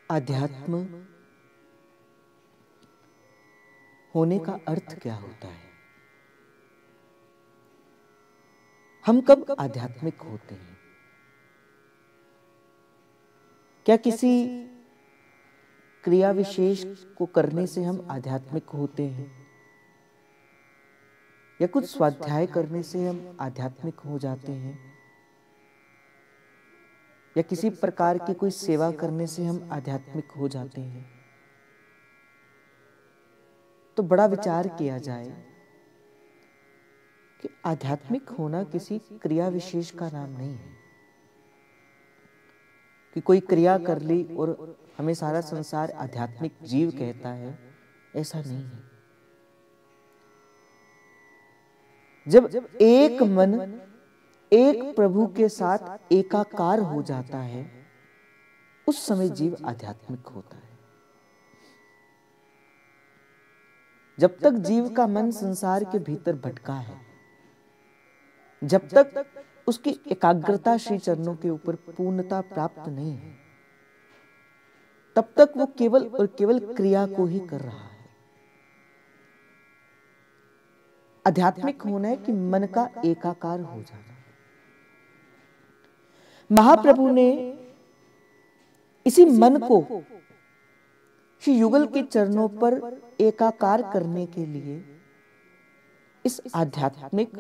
अध्यात्म होने का अर्थ क्या होता है? हम कब आध्यात्मिक होते हैं? क्या किसी क्रिया विशेष को करने से हम आध्यात्मिक होते हैं, या कुछ स्वाध्याय करने से हम आध्यात्मिक हो जाते हैं, या किसी प्रकार की कोई सेवा करने से हम आध्यात्मिक हो जाते हैं? तो बड़ा विचार किया जाए कि आध्यात्मिक होना किसी क्रिया विशेष का नाम नहीं है कि कोई क्रिया कर ली और हमें सारा संसार आध्यात्मिक जीव कहता है। ऐसा नहीं है। जब एक मन एक प्रभु के साथ एकाकार हो जाता है, उस समय जीव आध्यात्मिक होता है। जब तक जीव का मन संसार के भीतर भटका है, जब तक उसकी एकाग्रता श्री चरणों के ऊपर पूर्णता प्राप्त नहीं है, तब तक वो केवल और केवल क्रिया को ही कर रहा है। आध्यात्मिक होना है कि मन का एकाकार हो जाना। महाप्रभु ने इसी मन को श्री युगल के चरणों पर एकाकार करने के लिए इस आध्यात्मिक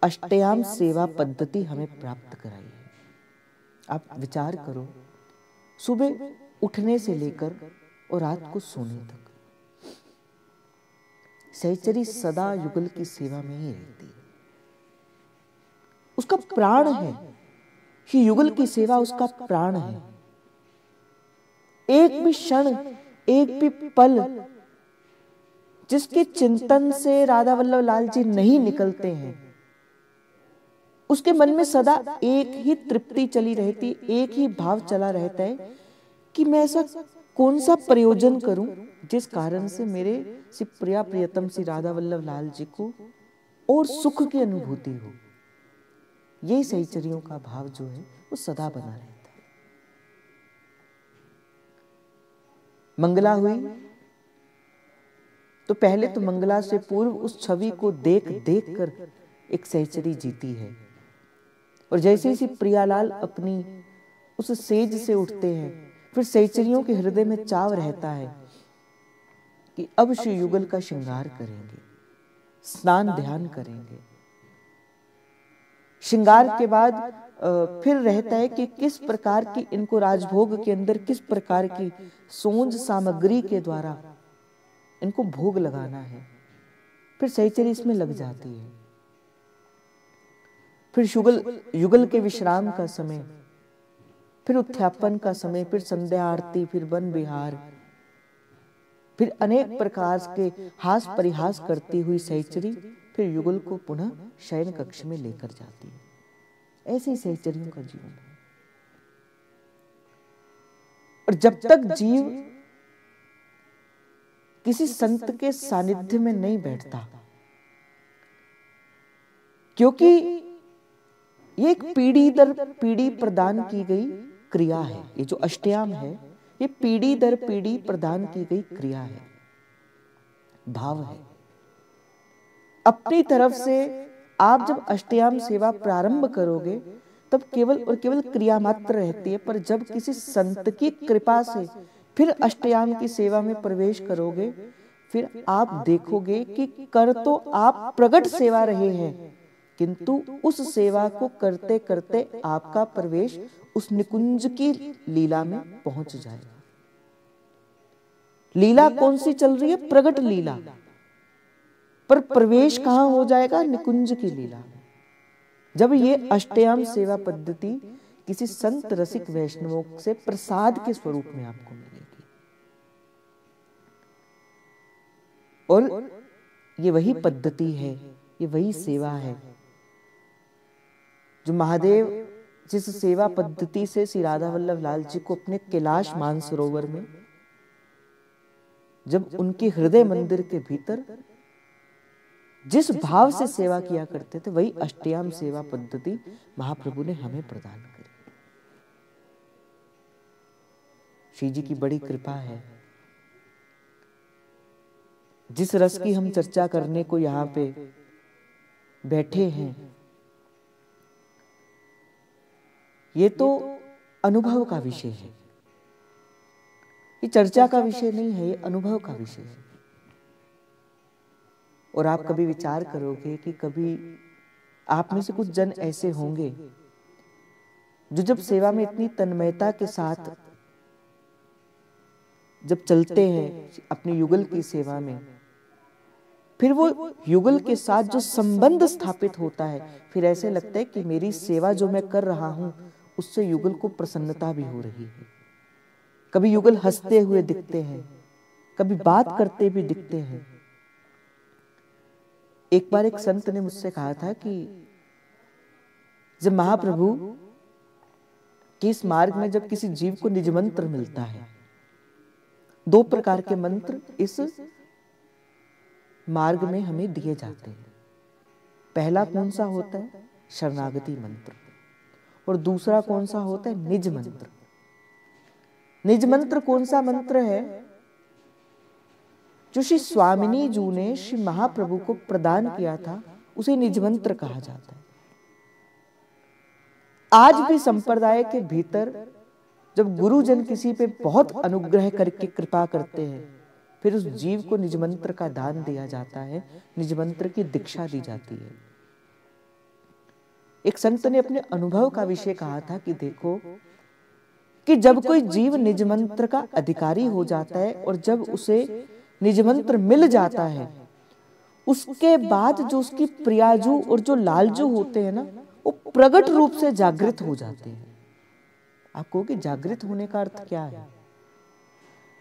अष्टयाम सेवा पद्धति हमें प्राप्त कराई है। आप विचार करो, सुबह उठने से लेकर और रात को सोने तक सहचरी सदा युगल की सेवा में ही रहती है। उसका प्राण है, कि युगल की सेवा उसका प्राण है। एक भी क्षण, एक भी पल जिसके चिंतन से राधा वल्लभ लाल जी नहीं निकलते हैं, उसके मन में सदा एक ही तृप्ति चली रहती, एक ही भाव चला रहता है कि मैं ऐसा कौन सा प्रयोजन करूं जिस कारण से मेरे श्री प्रिया प्रियतम श्री राधा वल्लभ लाल जी को और सुख की अनुभूति हो। यही सहचरियों का भाव जो है वो सदा बना रहता है। मंगला हुई तो पहले तो मंगला से पूर्व उस छवि को देख देख कर एक सहचरी जीती है, और जैसे ही प्रियालाल अपनी उस सेज से उठते हैं, फिर सहचरियों के हृदय में चाव रहता है कि अब श्री युगल का श्रृंगार करेंगे, स्नान ध्यान करेंगे। श्रृंगार के बाद फिर रहता है कि किस प्रकार की इनको राजभोग के अंदर किस प्रकार की सोंज सामग्री के द्वारा इनको भोग लगाना है। फिर सहचरी इसमें लग जाती है। फिर युगल के विश्राम का समय, फिर उत्थापन का समय, फिर संध्या आरती, फिर वन विहार, फिर अनेक प्रकार के हास परिहास करती हुई सहचरी फिर युगल को पुनः शयन कक्ष में लेकर जाती है। ऐसे ही सहचरियों का जीवन है। और जब तक जीव किसी संत के सानिध्य में नहीं बैठता, क्योंकि ये एक पीढ़ी दर पीढ़ी प्रदान की गई क्रिया है। ये जो अष्टयाम है, ये पीढ़ी दर पीढ़ी प्रदान की गई क्रिया है, भाव है। अपनी तरफ से आप जब अष्टयाम सेवा प्रारंभ करोगे तब केवल और केवल क्रिया मात्र रहती है, पर जब किसी संत की कृपा से फिर अष्टयाम की सेवा में प्रवेश करोगे, फिर आप देखोगे कि कर तो आप प्रगट सेवा रहे हैं, किंतु उस सेवा को करते करते आपका प्रवेश उस निकुंज की लीला में पहुंच जाएगा। लीला कौन सी चल रही है? प्रगट लीला। पर प्रवेश कहां हो जाएगा? निकुंज की लीला में। जब ये अष्टयाम सेवा पद्धति किसी संत रसिक वैष्णवों से प्रसाद के स्वरूप में आपको मिलेगी, और ये वही पद्धति है, ये वही सेवा है जो महादेव जिस सेवा पद्धति से श्री राधा वल्लभ लाल जी को अपने कैलाश मानसरोवर में जब उनके हृदय मंदिर के भीतर जिस भाव से सेवा किया करते थे, वही अष्टयाम सेवा पद्धति महाप्रभु ने हमें प्रदान करी। श्री जी की बड़ी कृपा है। जिस रस की हम चर्चा करने को यहाँ पे बैठे हैं, ये तो अनुभव का विषय है, ये चर्चा का विषय नहीं है, ये अनुभव का विषय है। और आप कभी विचार करोगे कि कभी आप में से कुछ जन ऐसे होंगे जो जब सेवा में इतनी तन्मयता के साथ जब चलते हैं अपनी युगल की सेवा में, फिर वो युगल के साथ जो संबंध स्थापित होता है, फिर ऐसे लगता है कि मेरी सेवा जो मैं कर रहा हूं उससे युगल को प्रसन्नता भी हो रही है। कभी युगल हंसते हुए दिखते हैं, कभी बात करते भी दिखते हैं। एक बार एक संत ने मुझसे कहा था कि जब महाप्रभु के इस मार्ग में जब किसी जीव को निज मंत्र मिलता है, दो प्रकार के मंत्र इस मार्ग में हमें दिए जाते हैं। पहला कौन सा होता है? शरणागति मंत्र। और दूसरा कौन सा होता है? निज मंत्र। निज मंत्र कौन सा मंत्र है? जो श्री स्वामिनी जी ने श्री महाप्रभु को प्रदान किया था, उसे निज मंत्र कहा जाता है। आज भी संप्रदाय के भीतर जब गुरुजन किसी पे बहुत अनुग्रह करके कृपा करते हैं, फिर उस जीव को निज मंत्र का दान दिया जाता है, निज मंत्र की दीक्षा दी जाती है। एक संत ने अपने अनुभव का विषय कहा था कि देखो कि जब कोई जीव निज मंत्र का अधिकारी हो जाता है और जब उसे निज मंत्र मिल जाता है, उसके बाद जो उसकी प्रियाजू और जो लालजू होते हैं ना, वो प्रगट रूप से जागृत हो जाते हैं। आप कहोगे जागृत होने का अर्थ क्या है?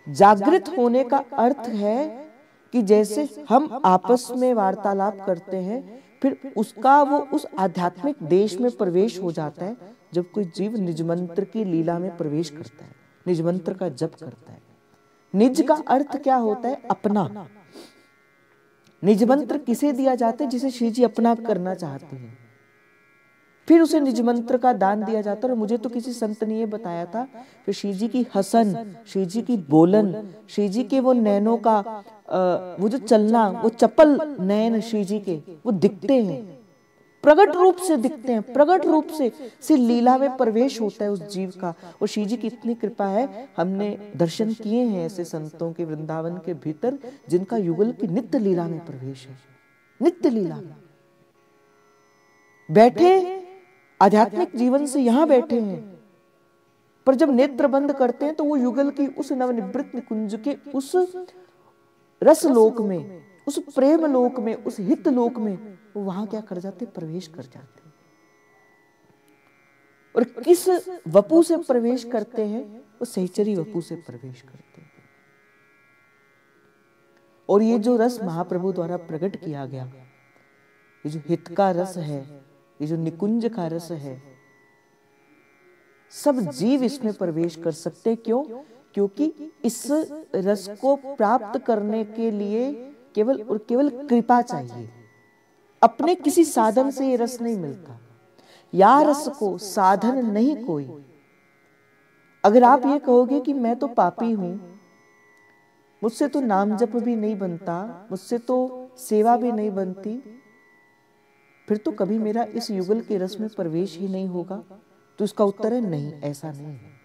जागृत होने का अर्थ है कि जैसे हम आपस में वार्तालाप करते हैं, फिर उसका वो उस आध्यात्मिक देश में प्रवेश हो जाता है जब कोई जीव निज मंत्र की लीला में प्रवेश करता है, निज मंत्र का जप करता है। निज का अर्थ क्या होता है? अपना। निज मंत्र किसे दिया जाता है? जिसे श्री जी अपना करना चाहते हैं, फिर उसे निज मंत्र का दान दिया जाता है। और मुझे तो किसी संत ने ये बताया था कि श्री जी की हसन, श्री जी की बोलन, श्री जी के वो नैनों का वो जो चलना, वो चपल नैन श्री जी के वो दिखते हैं, प्रगट रूप से दिखते हैं, प्रगट रूप से लीला में प्रवेश होता है उस जीव का। और श्री जी की इतनी कृपा है, हमने दर्शन किए हैं ऐसे संतों के वृंदावन के भीतर जिनका युगल की नित्य लीला में प्रवेश है। नित्य लीला में बैठे आध्यात्मिक जीवन से यहां बैठे हैं, पर जब नेत्र बंद करते हैं तो वो युगल की उस नवनिवृत्त निकुंज के उस रस लोक में, उस प्रेम लोक में, उस हित लोक में वो वहां क्या कर जाते? प्रवेश कर जाते हैं। और किस वपु से प्रवेश करते हैं? वो सहचरी वपु से प्रवेश करते हैं। और ये जो रस महाप्रभु द्वारा प्रकट किया गया, ये जो हित का रस है, ये जो निकुंज का रस है, सब जीव इसमें प्रवेश कर सकते। क्यों? क्योंकि इस रस को प्राप्त करने के लिए केवल और केवल कृपा चाहिए। अपने किसी साधन से ये रस नहीं मिलता। या रस को साधन नहीं कोई। अगर आप ये कहोगे कि मैं तो पापी हूं, मुझसे तो नाम जप भी नहीं बनता, मुझसे तो सेवा भी नहीं बनती, फिर तो कभी मेरा इस युगल के रस में प्रवेश ही नहीं होगा। तो इसका उत्तर है नहीं, ऐसा नहीं है।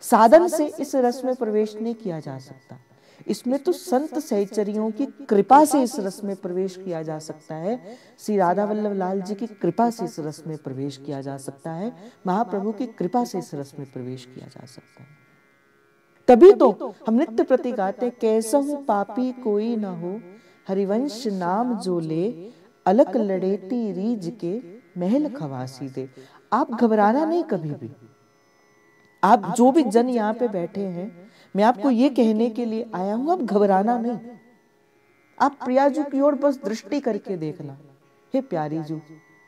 साधन से इस रस में प्रवेश नहीं किया जा सकता। इसमें तो संत सहचरियों की कृपा से इस रस में प्रवेश किया जा सकता है। श्री राधा वल्लभ लाल जी की कृपा से इस रस में प्रवेश किया जा सकता है। महाप्रभु की कृपा से इस रस में प्रवेश किया जा सकता है। तभी तो हम नित्य प्रति गाते, कैसहु पापी कोई न हो, हरिवंश नाम जो ले, अलक लड़ेती रीज के महल खवासी दे। आप घबराना नहीं कभी भी। आप जो भी जन यहाँ पे बैठे हैं, मैं आपको ये कहने के लिए आया हूं, आप घबराना नहीं। आप प्रियाजू की ओर बस दृष्टि करके देखना, हे प्यारी जू,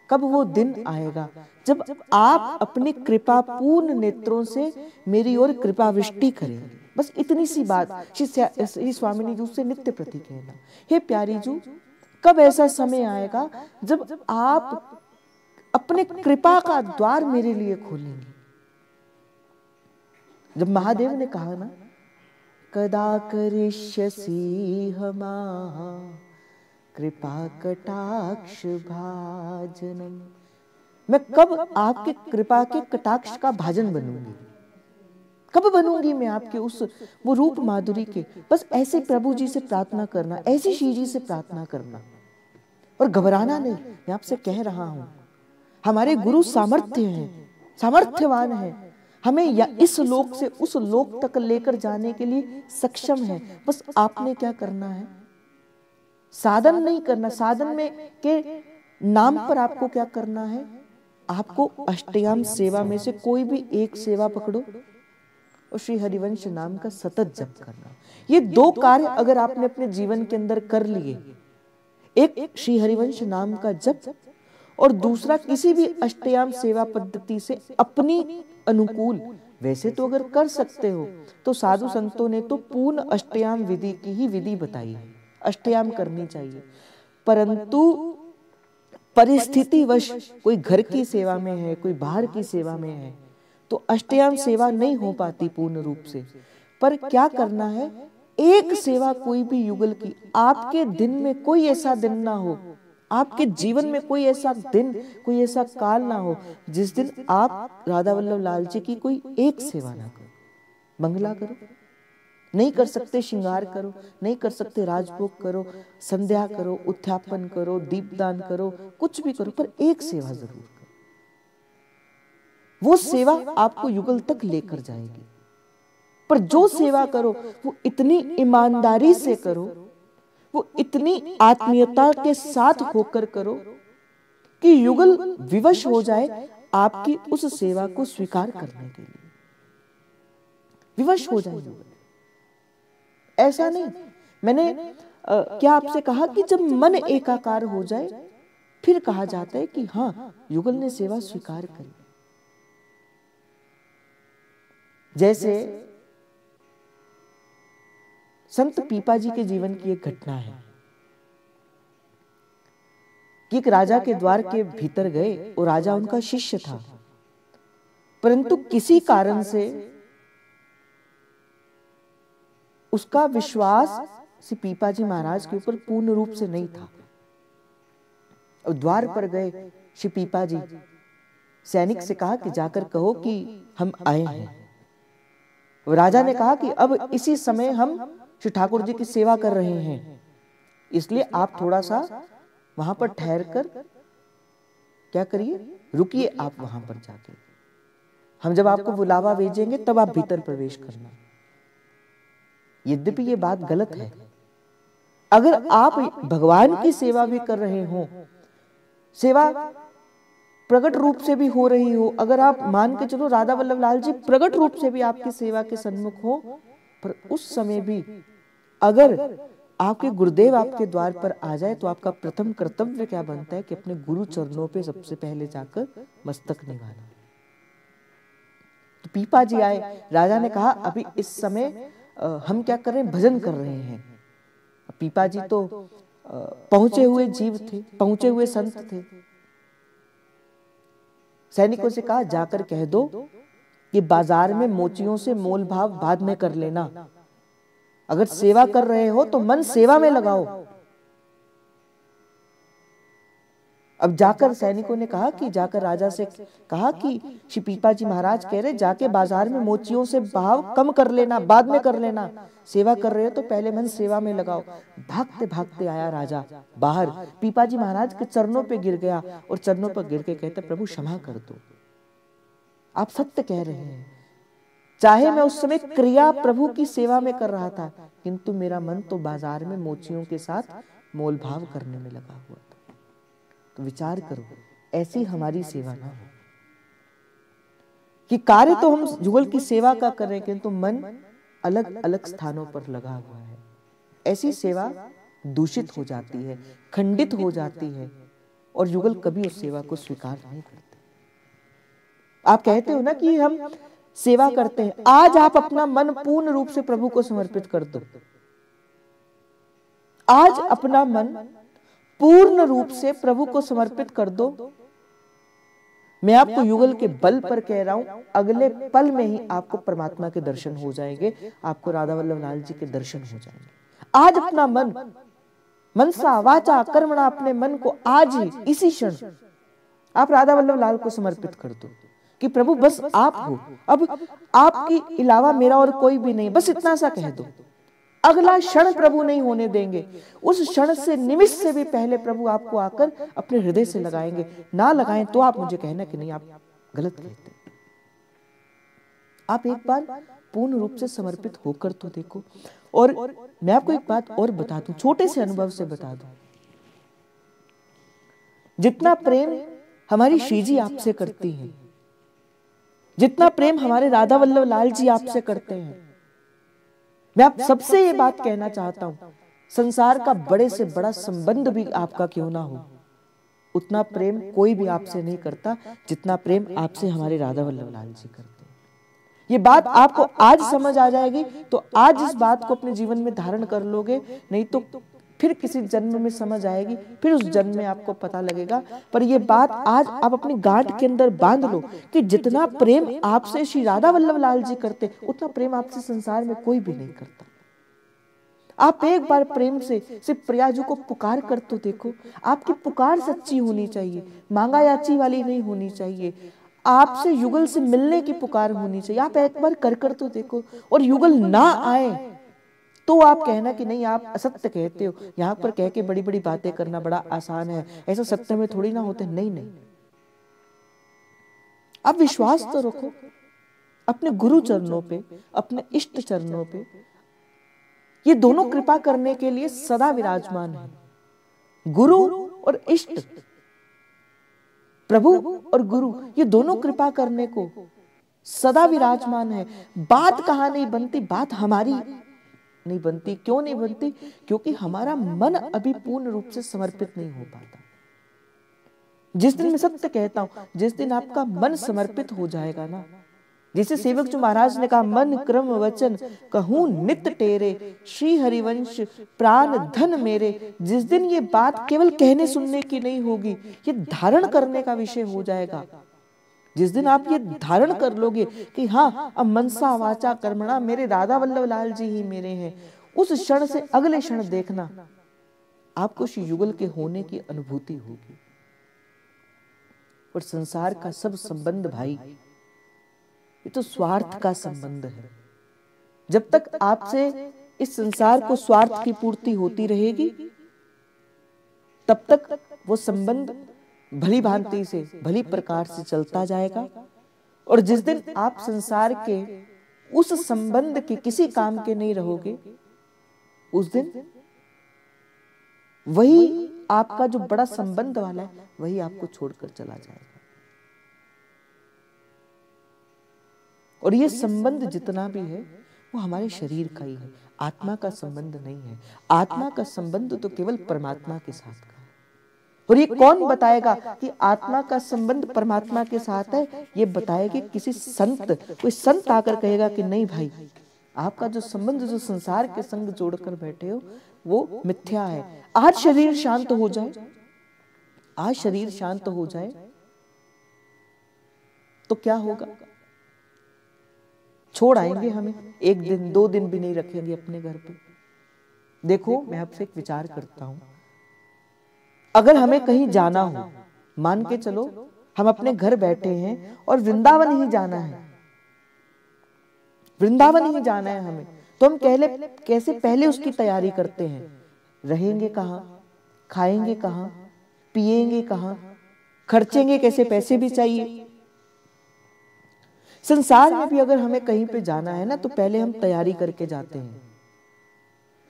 कब वो दिन आएगा जब आप अपने कृपा पूर्ण नेत्रों से मेरी ओर कृपा वृष्टि करेंगे। बस इतनी सी बात श्री स्वामिनी जी से नित्य प्रति कहना, हे प्यारी जू, कब ऐसा समय आएगा जब आप अपने कृपा का द्वार मेरे लिए खोलेंगे। जब महादेव ने कहा ना, कदा करिष्यसि हमाहा कृपा कटाक्ष भाजनम, मैं कब आपके कृपा के कटाक्ष का भाजन बनूंगी, कब बनूंगी मैं आपके उस वो रूप माधुरी के। बस ऐसे प्रभु जी से प्रार्थना करना, ऐसी श्री जी से प्रार्थना करना और घबराना नहीं। मैं आपसे कह रहा हूं, हमारे गुरु सामर्थ्य हैं, सामर्थ्यवान है, हमें या इस लोक से उस लोक तक लेकर जाने के लिए सक्षम है। बस आपने क्या करना है, साधन नहीं करना। साधन में के नाम पर आपको क्या करना है, आपको अष्टयाम सेवा में से कोई भी एक सेवा पकड़ो और श्री हरिवंश नाम का सतत जप करना। ये दो कार्य अगर आपने अपने जीवन के अंदर कर लिए, एक श्री हरिवंश नाम का जप और दूसरा किसी भी अष्टयाम सेवा पद्धति से अपनी अनुकूल, वैसे तो अगर कर सकते हो तो साधु संतों ने तो पूर्ण अष्टयाम विधि की ही विधि बताई है, अष्टयाम करनी चाहिए। परंतु परिस्थितिवश कोई घर की सेवा में है, कोई बाहर की सेवा में है, तो अष्टयाम सेवा नहीं हो पाती पूर्ण रूप से। पर क्या करना है, एक सेवा कोई भी युगल की, आपके दिन में कोई ऐसा दिन ना हो, आपके जीवन में कोई ऐसा दिन, कोई ऐसा काल ना हो जिस दिन आप राधा वल्लभ लाल जी की कोई एक सेवा ना करो। मंगला करो, नहीं कर सकते श्रृंगार करो, नहीं कर सकते राजभोग करो, संध्या करो, उत्थापन करो, दीपदान करो, कुछ भी करो, पर एक सेवा जरूर करो। वो सेवा आपको युगल तक लेकर जाएगी। पर जो सेवा करो वो इतनी ईमानदारी से करो, वो इतनी आत्मीयता के साथ होकर करो कि युगल विवश हो जाए आपकी उस सेवा को स्वीकार करने के लिए, विवश हो जाए युगल। ऐसा नहीं, मैंने क्या आपसे कहा कि जब मन एकाकार हो जाए फिर कहा जाता है कि हाँ युगल ने सेवा स्वीकार करी। जैसे संत पीपा जी के जीवन की एक घटना है कि एक राजा के द्वार के भीतर गए और राजा उनका शिष्य था, परंतु किसी कारण से उसका विश्वास श्री पीपा जी महाराज के ऊपर पूर्ण रूप से नहीं था। और द्वार पर गए श्री पीपा जी, सैनिक से कहा कि जाकर कहो कि हम आए हैं। और राजा ने कहा कि अब इसी समय हम श्री ठाकुर जी की सेवा कर रहे हैं, इसलिए आप थोड़ा सा वहां पर ठहर कर क्या करिए, रुकिए आप वहां पर जाके, हम जब आपको बुलावा भेजेंगे तब आप भीतर प्रवेश करना। यद्यपि ये बात गलत है, अगर आप भगवान की सेवा भी कर रहे हो, सेवा प्रकट रूप से भी हो रही हो, अगर आप मान के चलो राधा वल्लभ लाल जी प्रकट रूप से भी आपकी सेवा के सन्मुख हो, पर उस समय भी अगर आपके गुरुदेव आपके द्वार पर आ जाए तो आपका प्रथम कर्तव्य क्या बनता है कि अपने गुरु चरणों पे सबसे पहले जाकर मस्तक निभाना। तो पीपा जी आए, राजा ने कहा अभी इस समय हम क्या कर रहे हैं, भजन कर रहे हैं। पीपा जी तो पहुंचे हुए जीव थे, पहुंचे हुए संत थे। सैनिकों से कहा जाकर कह दो कि बाजार में मोचियों से मोल भाव बाद में कर लेना, अगर सेवा कर रहे हो तो मन सेवा में लगाओ। अब जाकर सैनिकों ने कहा कि जाकर राजा से कहा कि श्री पीपा जी महाराज कह रहे जाके बाजार में मोचियों से भाव कम कर लेना, बाद में कर लेना, सेवा कर रहे हो तो पहले मन सेवा में लगाओ। भागते भागते आया राजा बाहर, पीपा जी महाराज के चरणों पे गिर गया और चरणों पर गिर के कहते प्रभु क्षमा कर दो, आप सत्य कह रहे हैं, चाहे मैं उस समय क्रिया प्रभु की सेवा में कर रहा था, किंतु मेरा मन तो बाजार में मोचियों के साथ मोल भाव करने में लगा हुआ था। तो विचार करो ऐसी हमारी सेवा ना हो कि कार्य तो हम युगल की सेवा का कर रहे हैं किंतु मन अलग अलग स्थानों पर लगा हुआ है। ऐसी सेवा दूषित हो जाती है, खंडित हो जाती है और युगल कभी उस सेवा को स्वीकार नहीं करते। आप कहते हो ना कि हम सेवा करते हैं, आज आप अपना मन पूर्ण रूप से प्रभु को समर्पित कर दो। आज अपना मन पूर्ण रूप से प्रभु को समर्पित कर दो, मैं आपको युगल के बल पर कह रहा हूं, अगले पल में ही आपको परमात्मा के दर्शन हो जाएंगे, आपको राधा वल्लभ लाल जी के दर्शन हो जाएंगे। आज अपना मन, मनसा वाचा कर्मणा, अपने मन को आज ही इसी क्षण आप राधा वल्लभ लाल को समर्पित कर दो कि प्रभु बस आप हो, अब आपके अलावा मेरा और कोई भी नहीं, बस इतना सा कह दो। अगला क्षण प्रभु नहीं होने देंगे, उस क्षण से निमिष से भी पहले प्रभु आपको आकर अपने हृदय से लगाएंगे। ना लगाएं तो आप मुझे कहना कि नहीं आप गलत कहते। आप एक बार पूर्ण रूप से समर्पित होकर तो देखो। और मैं आपको एक बात और बता दूं, छोटे से अनुभव से बता दूं, जितना प्रेम हमारी श्री जी आपसे करती हैं, जितना प्रेम हमारे राधा वल्लभ लाल जी आपसे करते हैं, मैं आप सबसे ये बात कहना चाहता हूं, संसार का बड़े से बड़ा संबंध भी आपका क्यों ना हो, उतना प्रेम कोई भी आपसे नहीं करता जितना प्रेम आपसे हमारे राधा वल्लभ लाल जी करते हैं। ये बात आपको आज समझ आ जाएगी तो आज इस बात को अपने जीवन में धारण कर लोगे, नहीं तो फिर किसी जन्म में समझ आएगी, फिर उस जन्म में आपको पता लगेगा। पर ये बात आज आप अपनी गांठ के अंदर बांध लो कि जितना प्रेम आपसे श्री राधा वल्लभ लाल जी करते, उतना प्रेम आपसे संसार में कोई भी नहीं करता। आप एक बार प्रेम से सिर्फ प्रियाजू को पुकार कर तो देखो। आपकी पुकार सच्ची होनी चाहिए, मांगा याची वाली नहीं होनी चाहिए, आपसे युगल से मिलने की पुकार होनी चाहिए। आप एक बार कर तो देखो, और युगल ना आए तो आप कहना कि नहीं आप असत्य कहते हो। यहां पर कह के बड़ी बड़ी बातें करना बड़ा आसान है, ऐसा सत्य में थोड़ी ना होते। नहीं नहीं, आप विश्वास तो रखो अपने गुरु चरणों पे, अपने इष्ट चरणों पे। ये दोनों कृपा करने के लिए सदा विराजमान है, गुरु और इष्ट, प्रभु और गुरु, ये दोनों कृपा करने को सदा विराजमान है। बात कहां नहीं बनती, बात हमारी नहीं बनती। क्यों नहीं बनती? क्योंकि हमारा मन अभी पूर्ण रूप से समर्पित नहीं हो पाता। जिस दिन मैं सत्य कहता हूं, जिस दिन आपका मन समर्पित हो जाएगा ना, जैसे सेवक जो महाराज ने कहा, मन क्रम वचन कहूं नित टेरे, श्री हरिवंश प्राण धन मेरे। जिस दिन ये बात केवल कहने सुनने की नहीं होगी, ये धारण करने का विषय हो जाएगा। जिस दिन आप ये धारण कर लोगे कि हाँ अब मनसा वाचा कर्मणा मेरे राधा वल्लभ लाल जी ही मेरे हैं, उस क्षण से अगले क्षण देखना आपको श्री युगल के होने की अनुभूति होगी। और संसार का सब संबंध भाई, ये तो स्वार्थ का संबंध है। जब तक आपसे इस संसार को स्वार्थ की पूर्ति होती रहेगी, तब तक वो संबंध भली भांति से, भली प्रकार से चलता जाएगा। और जिस दिन आप संसार के उस संबंध के किसी काम के नहीं रहोगे, उस दिन वही आपका जो बड़ा संबंध वाला है, वही आपको छोड़कर चला जाएगा। और ये संबंध जितना भी है वो हमारे शरीर का ही है, आत्मा का संबंध नहीं है। आत्मा का संबंध तो केवल परमात्मा के साथ का है। और ये कौन बताएगा कि आत्मा का संबंध परमात्मा के साथ है? ये बताएगी किसी संत, कोई संत आकर कहेगा कि नहीं भाई, आपका जो संबंध जो संसार के संग जोड़कर बैठे हो वो मिथ्या है। आज शरीर शांत हो जाए, आज शरीर शांत हो जाए तो क्या होगा? छोड़ आएंगे हमें, एक दिन दो दिन भी नहीं रखेंगे अपने घर पे। देखो मैं आपसे एक विचार करता हूं, अगर हमें कहीं जाना हो, मान के चलो हम अपने घर बैठे हैं और वृंदावन ही जाना है, वृंदावन ही जाना है हमें, तो हम कैसे पहले उसकी तैयारी करते हैं। रहेंगे कहां, खाएंगे कहां, पिएंगे कहां, खर्चेंगे कैसे, पैसे भी चाहिए। संसार में भी अगर हमें कहीं पे जाना है ना, तो पहले हम तैयारी करके जाते हैं,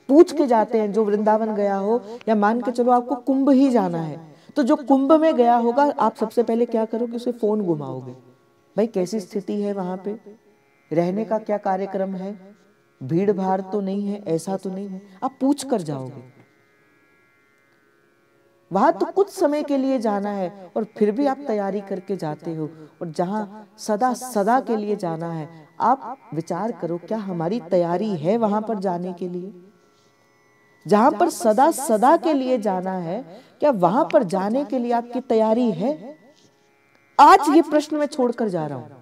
पूछ के जाते हैं। जो वृंदावन गया हो, या मान के चलो आपको कुंभ ही जाना है, तो जो कुंभ में गया होगा, आप सबसे पहले क्या करोगे? उसे फोन घुमाओगे, भाई कैसी स्थिति है वहां पे, रहने का क्या कार्यक्रम है, भीड़ भाड़ तो नहीं है, ऐसा तो नहीं है, आप पूछ कर जाओगे। वहां तो कुछ समय के लिए जाना है और फिर भी आप तैयारी करके जाते हो। और जहां सदा सदा के लिए जाना है, आप विचार करो क्या हमारी तैयारी है वहां पर जाने के लिए? जहां पर सदा सदा के लिए जाना है, क्या वहां पर जाने के लिए आपकी तैयारी है? आज ये प्रश्न मैं छोड़कर जा रहा हूं।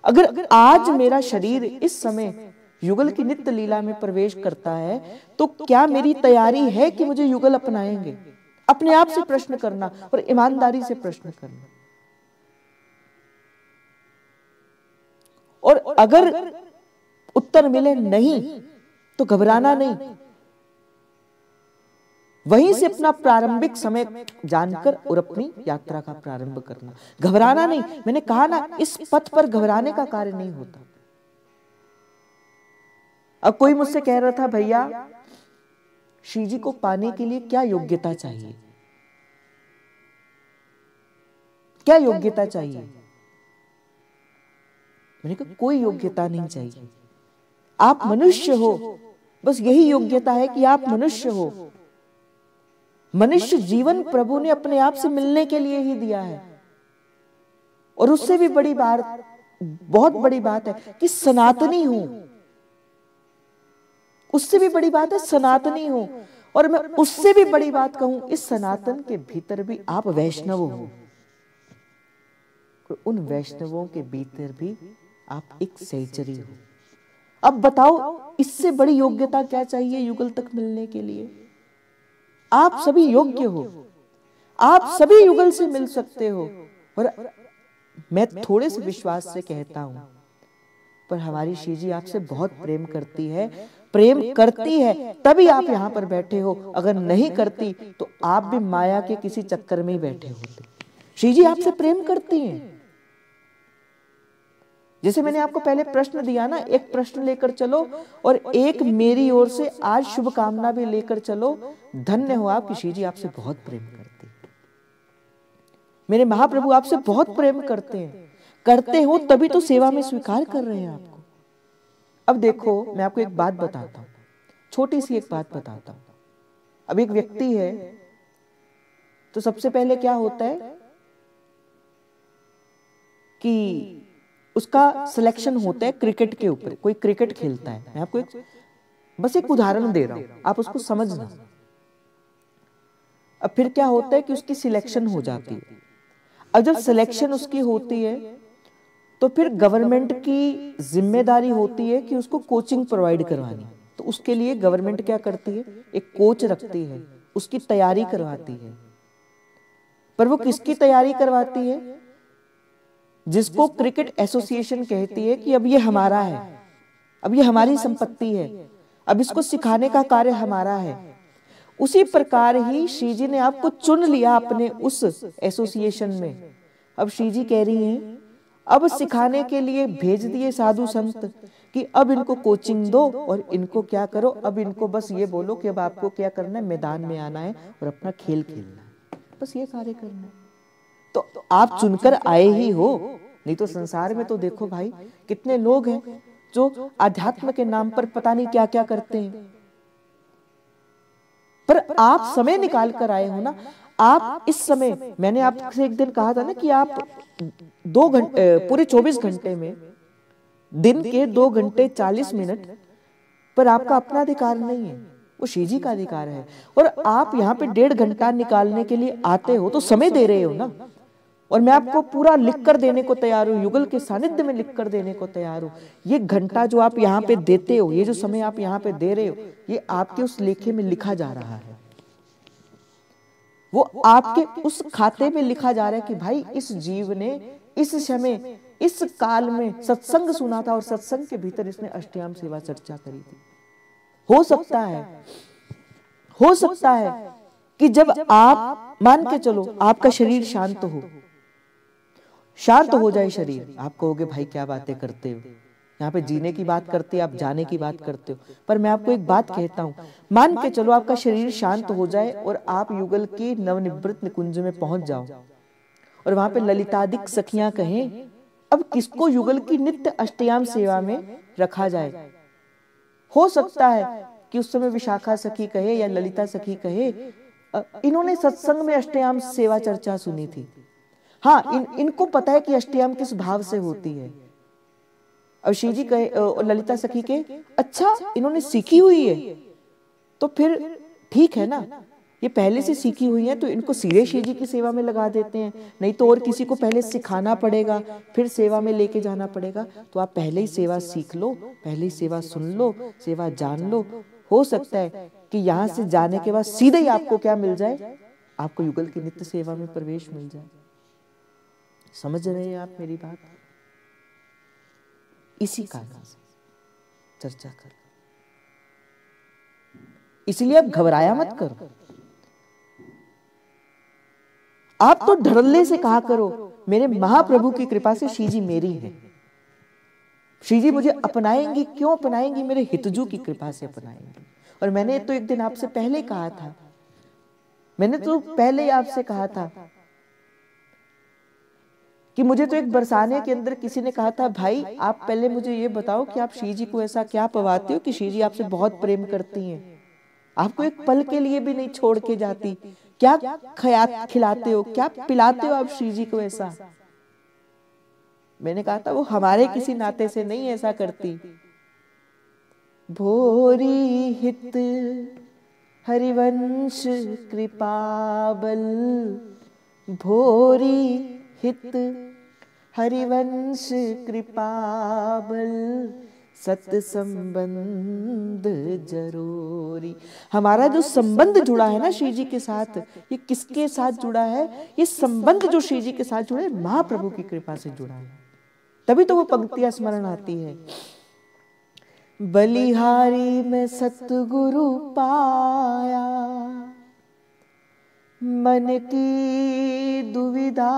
अगर आज मेरा शरीर इस समय युगल की नित्य लीला में प्रवेश करता है तो क्या मेरी तैयारी है कि मुझे युगल अपनाएंगे? अपने आप से प्रश्न करना और ईमानदारी से प्रश्न करना। और अगर उत्तर मिले नहीं तो घबराना नहीं, वहीं से अपना प्रारंभिक समय जानकर और अपनी यात्रा का प्रारंभ करना। घबराना नहीं। मैंने कहा ना, इस पथ पर घबराने का कार्य नहीं होता। अब कोई मुझसे कह रहा था, भैया श्री जी को पाने के लिए क्या योग्यता चाहिए? क्या योग्यता चाहिए? मैंने कहा कोई योग्यता नहीं चाहिए। आप मनुष्य हो, बस यही योग्यता है कि आप मनुष्य हो। मनुष्य जीवन प्रभु ने अपने आप से मिलने के लिए ही दिया है। और उससे भी बड़ी बात, बहुत बड़ी बात है कि सनातनी हूं। उससे भी बड़ी बात है सनातनी हूं। और मैं उससे भी बड़ी बात कहूं, इस सनातन के भीतर भी आप वैष्णव हो। और उन वैष्णवों के भीतर भी आप एक सहचरी हो। अब बताओ, इससे बड़ी योग्यता क्या चाहिए युगल तक मिलने के लिए? आप सभी योग्य हो, आप सभी युगल से मिल सकते हो। और मैं थोड़े से विश्वास से कहता हूं, पर हमारी श्री जी आपसे बहुत प्रेम करती है। प्रेम करती है तभी आप यहां पर बैठे हो। अगर नहीं करती तो आप भी माया के किसी चक्कर में ही बैठे होते। श्री जी आपसे प्रेम करती हैं। जैसे मैंने आपको पहले प्रश्न दिया ना, एक प्रश्न लेकर चलो और एक मेरी ओर से आज शुभकामना भी लेकर चलो। धन्य हो आप कि श्री जी आपसे बहुत प्रेम करती है। मेरे महाप्रभु आपसे बहुत प्रेम करते हैं। करते हो तभी तो सेवा में स्वीकार कर रहे हैं आपको। अब देखो, मैं आपको एक बात बताता हूं, छोटी सी एक बात बताता हूं। अब एक व्यक्ति है, तो सबसे पहले क्या होता है कि उसका सिलेक्शन होता है क्रिकेट के ऊपर। कोई क्रिकेट खेलता है, मैं आपको बस एक उदाहरण दे रहा हूं, आप उसको समझना। अब फिर क्या होता है कि उसकी सिलेक्शन हो जाती है। अब जब सिलेक्शन उसकी होती है तो फिर गवर्नमेंट की जिम्मेदारी होती है कि उसको कोचिंग प्रोवाइड करवानी। तो उसके लिए गवर्नमेंट क्या करती है, एक कोच रखती है, उसकी तैयारी करवाती है। पर वो किसकी तैयारी करवाती है? जिसको क्रिकेट एसोसिएशन कहती है कि अब ये हमारा है, अब ये हमारी संपत्ति है, अब इसको सिखाने का कार्य हमारा है। उसी प्रकार ही श्री जी ने आपको चुन लिया अपने उस एसोसिएशन में। अब श्री जी कह रही हैं, अब सिखाने के लिए भेज दिए साधु संत कि अब इनको कोचिंग दो और इनको क्या करो, अब इनको बस ये बोलो कि अब आपको क्या करना है, मैदान में आना है और अपना खेल खेलना है, बस ये कार्य करना है। तो आप चुनकर आए ही हो। नहीं तो संसार में तो देखो भाई, कितने लोग हैं जो आध्यात्म के नाम पर पता नहीं क्या क्या करते हैं। पर आप समय निकाल कर आए हो ना। आप इस समय, मैंने आपसे एक दिन कहा था ना कि आप 2 घंटे, पूरे 24 घंटे में दिन के 2 घंटे 40 मिनट पर आपका अपना अधिकार नहीं है, वो श्री जी का अधिकार है। और आप यहाँ पे 1.5 घंटा निकालने के लिए आते हो तो समय दे रहे हो ना। और मैं आपको पूरा लिख कर देने को तैयार हूं, युगल के सानिध्य में लिख कर देने को तैयार हूं। ये घंटा जो आप यहाँ पे देते हो, ये जो समय आप यहाँ पे दे रहे हो, ये आपके उस लेखे में लिखा जा रहा है। वो आपके उस खाते में लिखा जा रहा है कि भाई इस जीव ने इस समय इस काल में सत्संग सुना था और सत्संग के भीतर इसने अष्टयाम सेवा चर्चा करी थी। हो सकता है कि जब आप मान के चलो आपका शरीर शांत हो जाए शरीर, आप कहोगे भाई क्या बातें करते हो, यहाँ पे जीने की बात करते हो, आप जाने की बात करते हो। पर मैं आपको एक बात कहता हूँ, मान के चलो आपका शरीर शांत हो जाए और आप युगल की नवनिवृत्त निकुंज में पहुंच जाओ और वहां पे ललितादिक सखियां कहें अब किसको युगल की नित्य अष्टयाम सेवा में रखा जाए। हो सकता है कि उस समय विशाखा सखी कहे या ललिता सखी कहे इन्होंने सत्संग में अष्टयाम सेवा चर्चा सुनी थी। हाँ, इनको पता है कि अष्टयाम किस भाव से होती है। अब श्री जी कहे और ललिता सखी के अच्छा इन्होंने सीखी हुई है तो फिर ठीक है ना। ये पहले से सीखी हुई हैं, तो इनको सीधे श्री जी की सेवा में लगा देते हैं। नहीं तो और किसी को पहले सिखाना पड़ेगा, फिर सेवा में लेके जाना पड़ेगा। तो आप पहले ही सेवा सीख लो, पहले ही सेवा सुन लो, सेवा जान लो। हो सकता है कि यहाँ से जाने के बाद सीधे ही आपको क्या मिल जाए, आपको युगल की नित्य सेवा में प्रवेश मिल जाए। समझ रहे हैं आप मेरी बात? इसी कारण से चर्चा कर, इसलिए अब घबराया मत करो। आप तो धड़ल्ले से कहा करो, मेरे महाप्रभु की कृपा से श्री जी मेरी है, श्री जी मुझे अपनाएंगी। क्यों अपनाएंगी? मेरे हितजू की कृपा से अपनाएंगी। और मैंने तो एक दिन आपसे पहले कहा था, मैंने तो पहले आपसे कहा था कि मुझे तो एक बरसाने के अंदर किसी ने कहा था, भाई आप पहले मुझे ये बताओ कि आप श्री जी को ऐसा क्या पवाते हो कि श्री जी आपसे बहुत प्रेम करती हैं, आपको एक पल के लिए भी नहीं छोड़ के जाती, क्या खिलाते हो, क्या पिलाते हो आप श्री जी को ऐसा? मैंने कहा था वो हमारे किसी नाते से नहीं ऐसा करती। भोरी हित हरिवंश कृपाबल, भोरी हित हरिवंश कृपाबल, सत संबंध जरूरी। हमारा जो संबंध जुड़ा है ना श्री जी के साथ, ये किसके साथ जुड़ा है? ये संबंध जो श्री जी के साथ जुड़ा है, महाप्रभु की कृपा से जुड़ा है। तभी तो वो पंक्तियां स्मरण आती है, बलिहारी में सतगुरु पाया, मन की दुविधा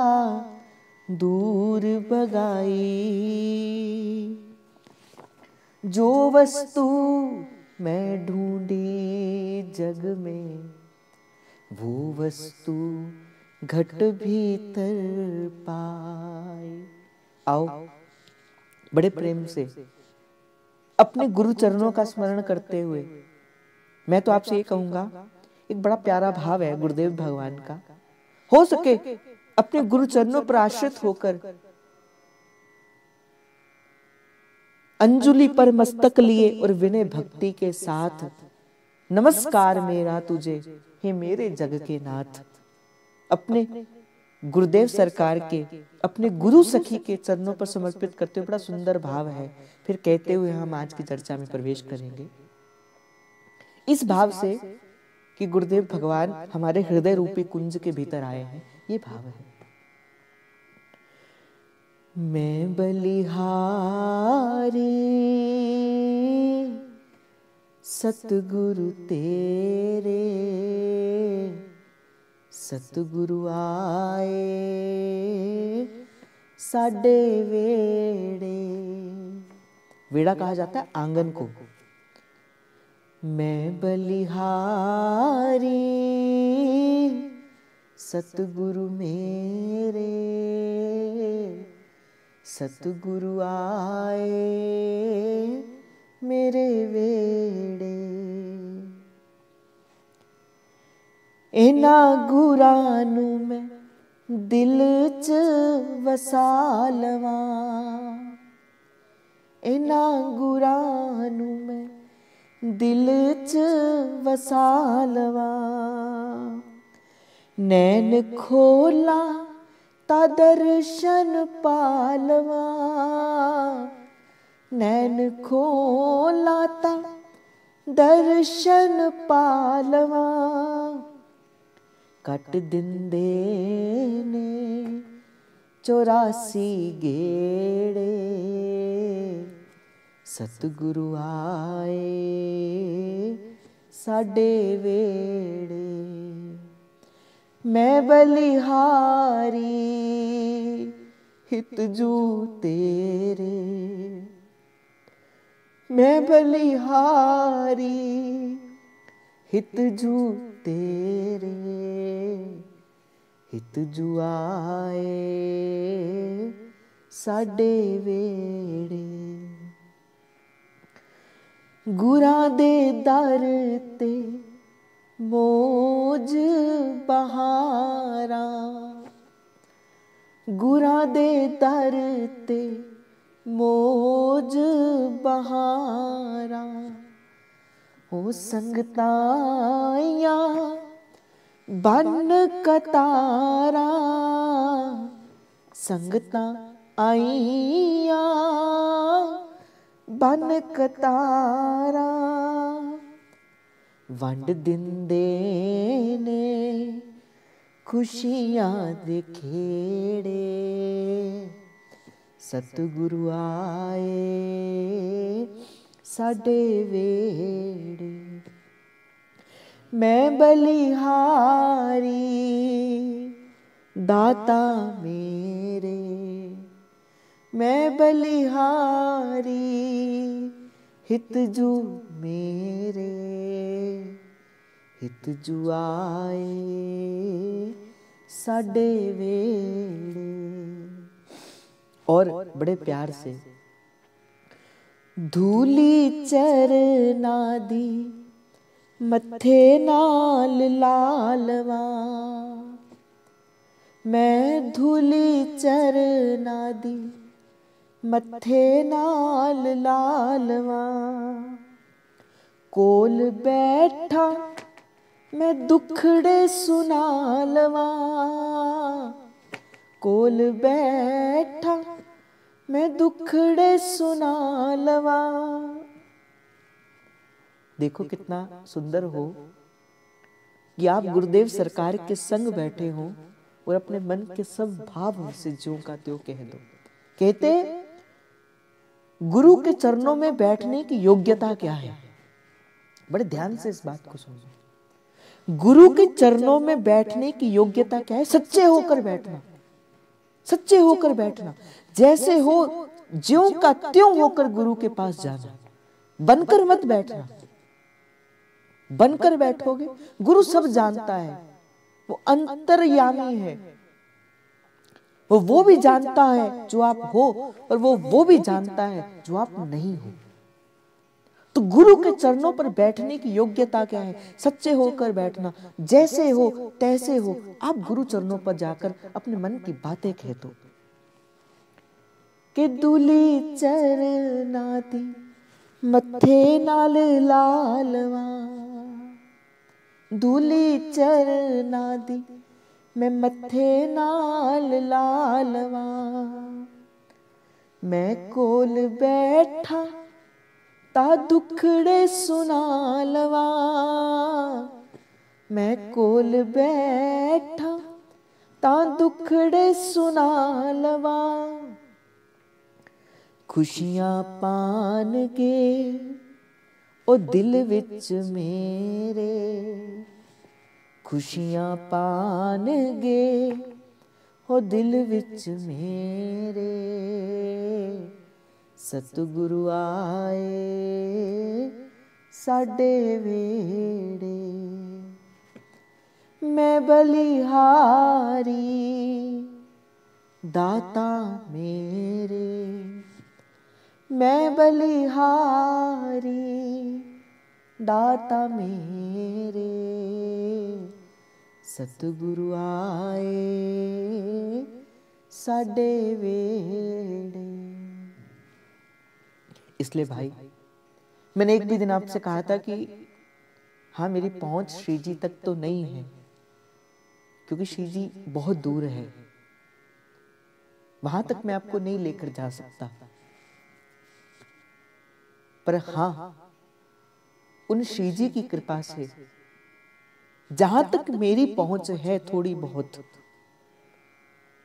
दूर भगाई, जो वस्तु मैं ढूंढी जग में, वो वस्तु घट भीतर पाई। आओ बड़े प्रेम से अपने गुरु चरणों का स्मरण करते हुए मैं तो आपसे ये कहूंगा, एक बड़ा प्यारा भाव है गुरुदेव भगवान का, हो सके अपने गुरु चरणों पर आश्रित होकर अंजुलि पर मस्तक लिए और विनय भक्ति के साथ, नमस्कार मेरा तुझे हे मेरे जग के नाथ, अपने गुरुदेव सरकार के, अपने गुरु सखी के चरणों पर समर्पित करते हुए बड़ा सुंदर भाव है। फिर कहते हुए हम आज की चर्चा में प्रवेश करेंगे इस भाव से कि गुरुदेव भगवान हमारे हृदय रूपी कुंज के भीतर आए हैं। ये भाव है, मैं बलिहारी सतगुरु तेरे, सतगुरु आए साडे वेड़े। वेड़ा कहा जाता है आंगन को। मैं बलिहारी सतगुरु मेरे, सतगुरु आए मेरे वेड़े। इना गुरां नू मैं दिल च वसा लवां, इना गुरां नू मैं दिल च वसा लवां, नैन खोला ता दर्शन पालवा, नैन खोला ता दर्शन पालवा, कट दिंदे ने 84 गेड़े, सतगुरु आए साडे वेड़े। मैं बलिहारी हितजू तेरे, मैं बलिहारी हितजू तेरे, हितजू आए साडे वेड़े। गुरां दे दर ते मौज बहारा, गुरां दे दर ते मौज बहारा, हो संगतां आईयां बन कतारा संगतां आईया, बन कतारा वंड दिंदे ने खुशियां दे खेड़े, सतगुरु आए साडे वेड़े। मैं बलिहारी दाता मेरे, मैं बलिहारी हितजू मेरे, हितजू आए साडे वेड़े। और बड़े प्यार से धूली चरना दी मत्थे नाल लालवा, मैं धूली चरना दी मत्थे नाल लालवा, कोल बैठा मैं दुखड़े सुना लवा, कोल बैठा मैं दुखड़े सुना लवा। देखो कितना सुंदर हो कि आप गुरुदेव सरकार के संग बैठे हो और अपने मन के सब भाव से ज्यों का त्यों कह दो। कहते गुरु के चरणों में बैठने की योग्यता क्या है? बड़े ध्यान से इस बात को सुनो। गुरु के चरणों में बैठने की योग्यता क्या है? सच्चे होकर बैठना, सच्चे होकर बैठना, जैसे हो ज्यों का त्यों होकर गुरु के पास जाना, बनकर मत बैठना। बनकर बैठोगे, गुरु सब जानता है, वो अंतर्यामी है, वो भी जानता है जो आप हो और वो भी जानता है जो आप नहीं हो। तो गुरु के चरणों पर बैठने की योग्यता क्या है? सच्चे होकर बैठना, जैसे हो तैसे हो आप गुरु चरणों पर जाकर अपने मन की बातें कह दो कि दूली चरना दी मत्थे नाल लालवा, दूली चरना दी मैं मत्थे नाल लालवा, मैं कोल बैठा ता दुखड़े सुना लवा, मैं कोल बैठा ता दुखड़े सुना लवा, खुशियां पान के ओ दिल विच मेरे, खुशियां पान गे ओ दिल विच मेरे, सतगुरु आए साडे वेड़े। मैं बलिहारी दाता मेरे, मैं बलिहारी दाता मेरे, सतगुरु आए साडे वेड़े। इसलिए भाई मैंने एक भी दिन आपसे कहा था कि हाँ मेरी पहुंच श्री जी तक तो नहीं है, क्योंकि श्री जी बहुत दूर है, वहां तक मैं आपको नहीं लेकर जा सकता। पर हाँ उन श्री जी की कृपा से जहां तक मेरी पहुंच है थोड़ी बहुत,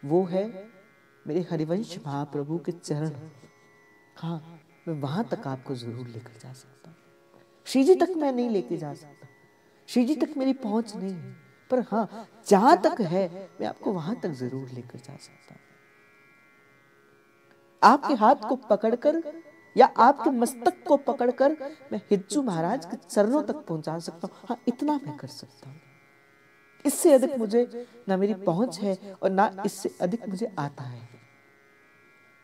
वो है मेरे हरिवंश महाप्रभु के चरण। हाँ मैं वहां तक आपको जरूर लेकर जा सकता हूं। श्री जी तक मैं नहीं लेके जा सकता, श्री जी तक मेरी पहुंच नहीं है, पर हाँ जहां तक है मैं आपको वहां तक जरूर लेकर जा सकता हूं। आपके हाथ को पकड़कर या आपके मस्तक को पकड़कर मैं हिज्जू महाराज के चरणों तक पहुंचा सकता हूं। हाँ इतना मैं कर सकता हूं, इससे अधिक मुझे ना मेरी पहुंच है और ना इससे अधिक मुझे आता है।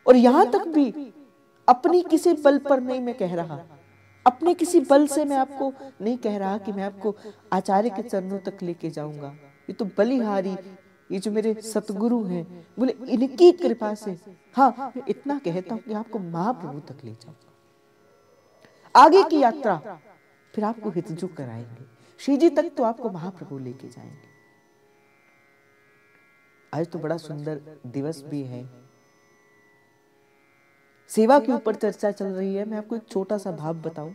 और यहां तक भी अपनी किसी बल पर नहीं मैं कह रहा, अपने किसी बल से मैं आपको नहीं कह रहा कि मैं आपको आचार्य के चरणों तक लेके जाऊंगा। ये तो बलिहारी, ये जो मेरे सतगुरु हैं, बोले इनकी कृपा से हाँ मैं इतना कहता हूं कि आपको महाप्रभु तक ले जाऊंगा। आगे की यात्रा फिर आपको हितजू कराएंगे, श्री जी तक तो आपको महाप्रभु लेके जाएंगे। आज तो बड़ा सुंदर दिवस भी है, सेवा के ऊपर चर्चा चल रही है। मैं आपको एक छोटा सा भाव बताऊं।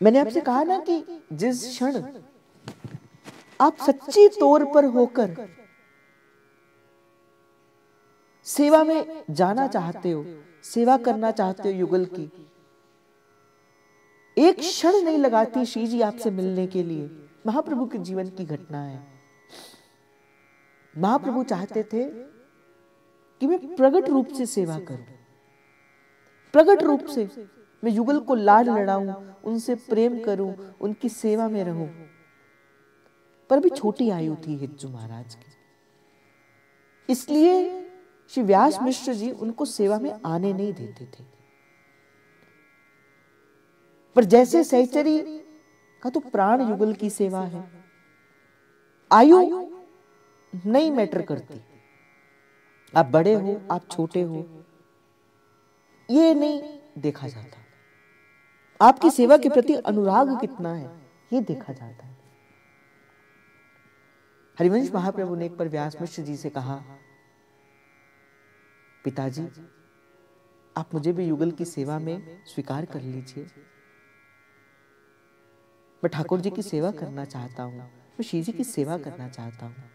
मैंने आपसे कहा ना कि जिस क्षण आप सच्ची तौर पर होकर सेवा में जाना चाहते हो, सेवा करना चाहते हो युगल की, एक क्षण नहीं लगाती श्री जी आपसे मिलने के लिए। महाप्रभु के जीवन की घटना है। महाप्रभु चाहते थे कि मैं प्रकट रूप से सेवा करूं, प्रकट रूप से मैं युगल को लाड लड़ाऊं, उनसे प्रेम करूं, उनकी सेवा में रहूं। पर अभी छोटी आयु थी हिज्जू महाराज की, इसलिए श्री व्यास मिश्र जी उनको सेवा में आने नहीं देते थे। पर जैसे सहचरी का तो प्राण युगल की सेवा है, आयु नहीं मैटर करती, आप बड़े हो आप छोटे हो ये नहीं देखा जाता, आपकी सेवा के प्रति अनुराग कितना है ये देखा जाता है। हरिवंश महाप्रभु ने एक बार व्यास मिश्र जी से कहा, पिताजी आप मुझे भी युगल की सेवा में स्वीकार कर लीजिए, मैं ठाकुर जी की सेवा करना चाहता हूं, मैं श्री जी की सेवा करना चाहता हूं।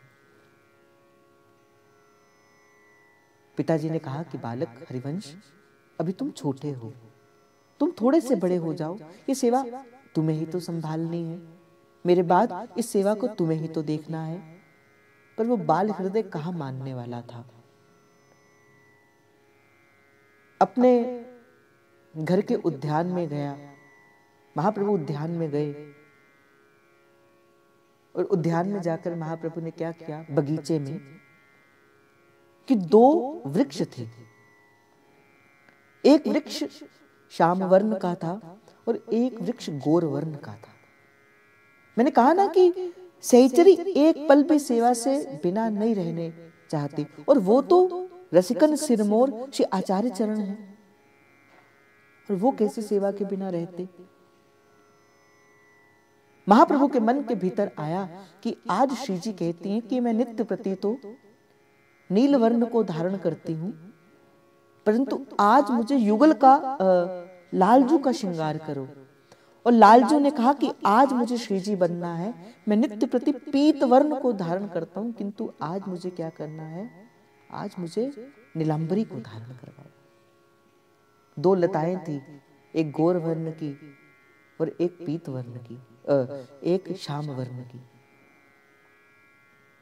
पिताजी ने कहा कि बालक हरिवंश, अभी तुम छोटे हो, तुम थोड़े से बड़े हो जाओ, ये सेवा तुम्हें ही तो संभालनी है, मेरे बाद इस सेवा को तुम्हें ही तो देखना है। पर वो बाल हृदय कहाँ मानने वाला था। अपने घर के उद्यान में गया, महाप्रभु उद्यान में गए और उद्यान में जाकर महाप्रभु ने क्या किया, बगीचे में कि दो वृक्ष थे, एक वृक्ष श्याम वर्ण का था और एक वृक्ष गौर वर्ण का था। मैंने कहा ना कि सहचरी एक पल भी सेवा से बिना नहीं रहने चाहती, और वो तो रसिकन सिरमौर श्री आचार्य चरण है, और वो कैसे सेवा के बिना रहते। महाप्रभु के मन के भीतर आया कि आज श्री जी कहती हैं कि मैं नित्य प्रति तो नील वर्ण को धारण करती हूं, परंतु आज मुझे युगल का लालजू का श्रृंगार करो। और लालजू ने कहा कि आज मुझे श्री जी बनना है, मैं नित्य प्रति पीत वर्ण को धारण करता हूं, किंतु आज मुझे क्या करना है, आज मुझे नीलांबरी को धारण करवाओ। दो लताएं थी, एक गौर वर्ण की और एक पीत वर्ण की, एक श्याम वर्ण की।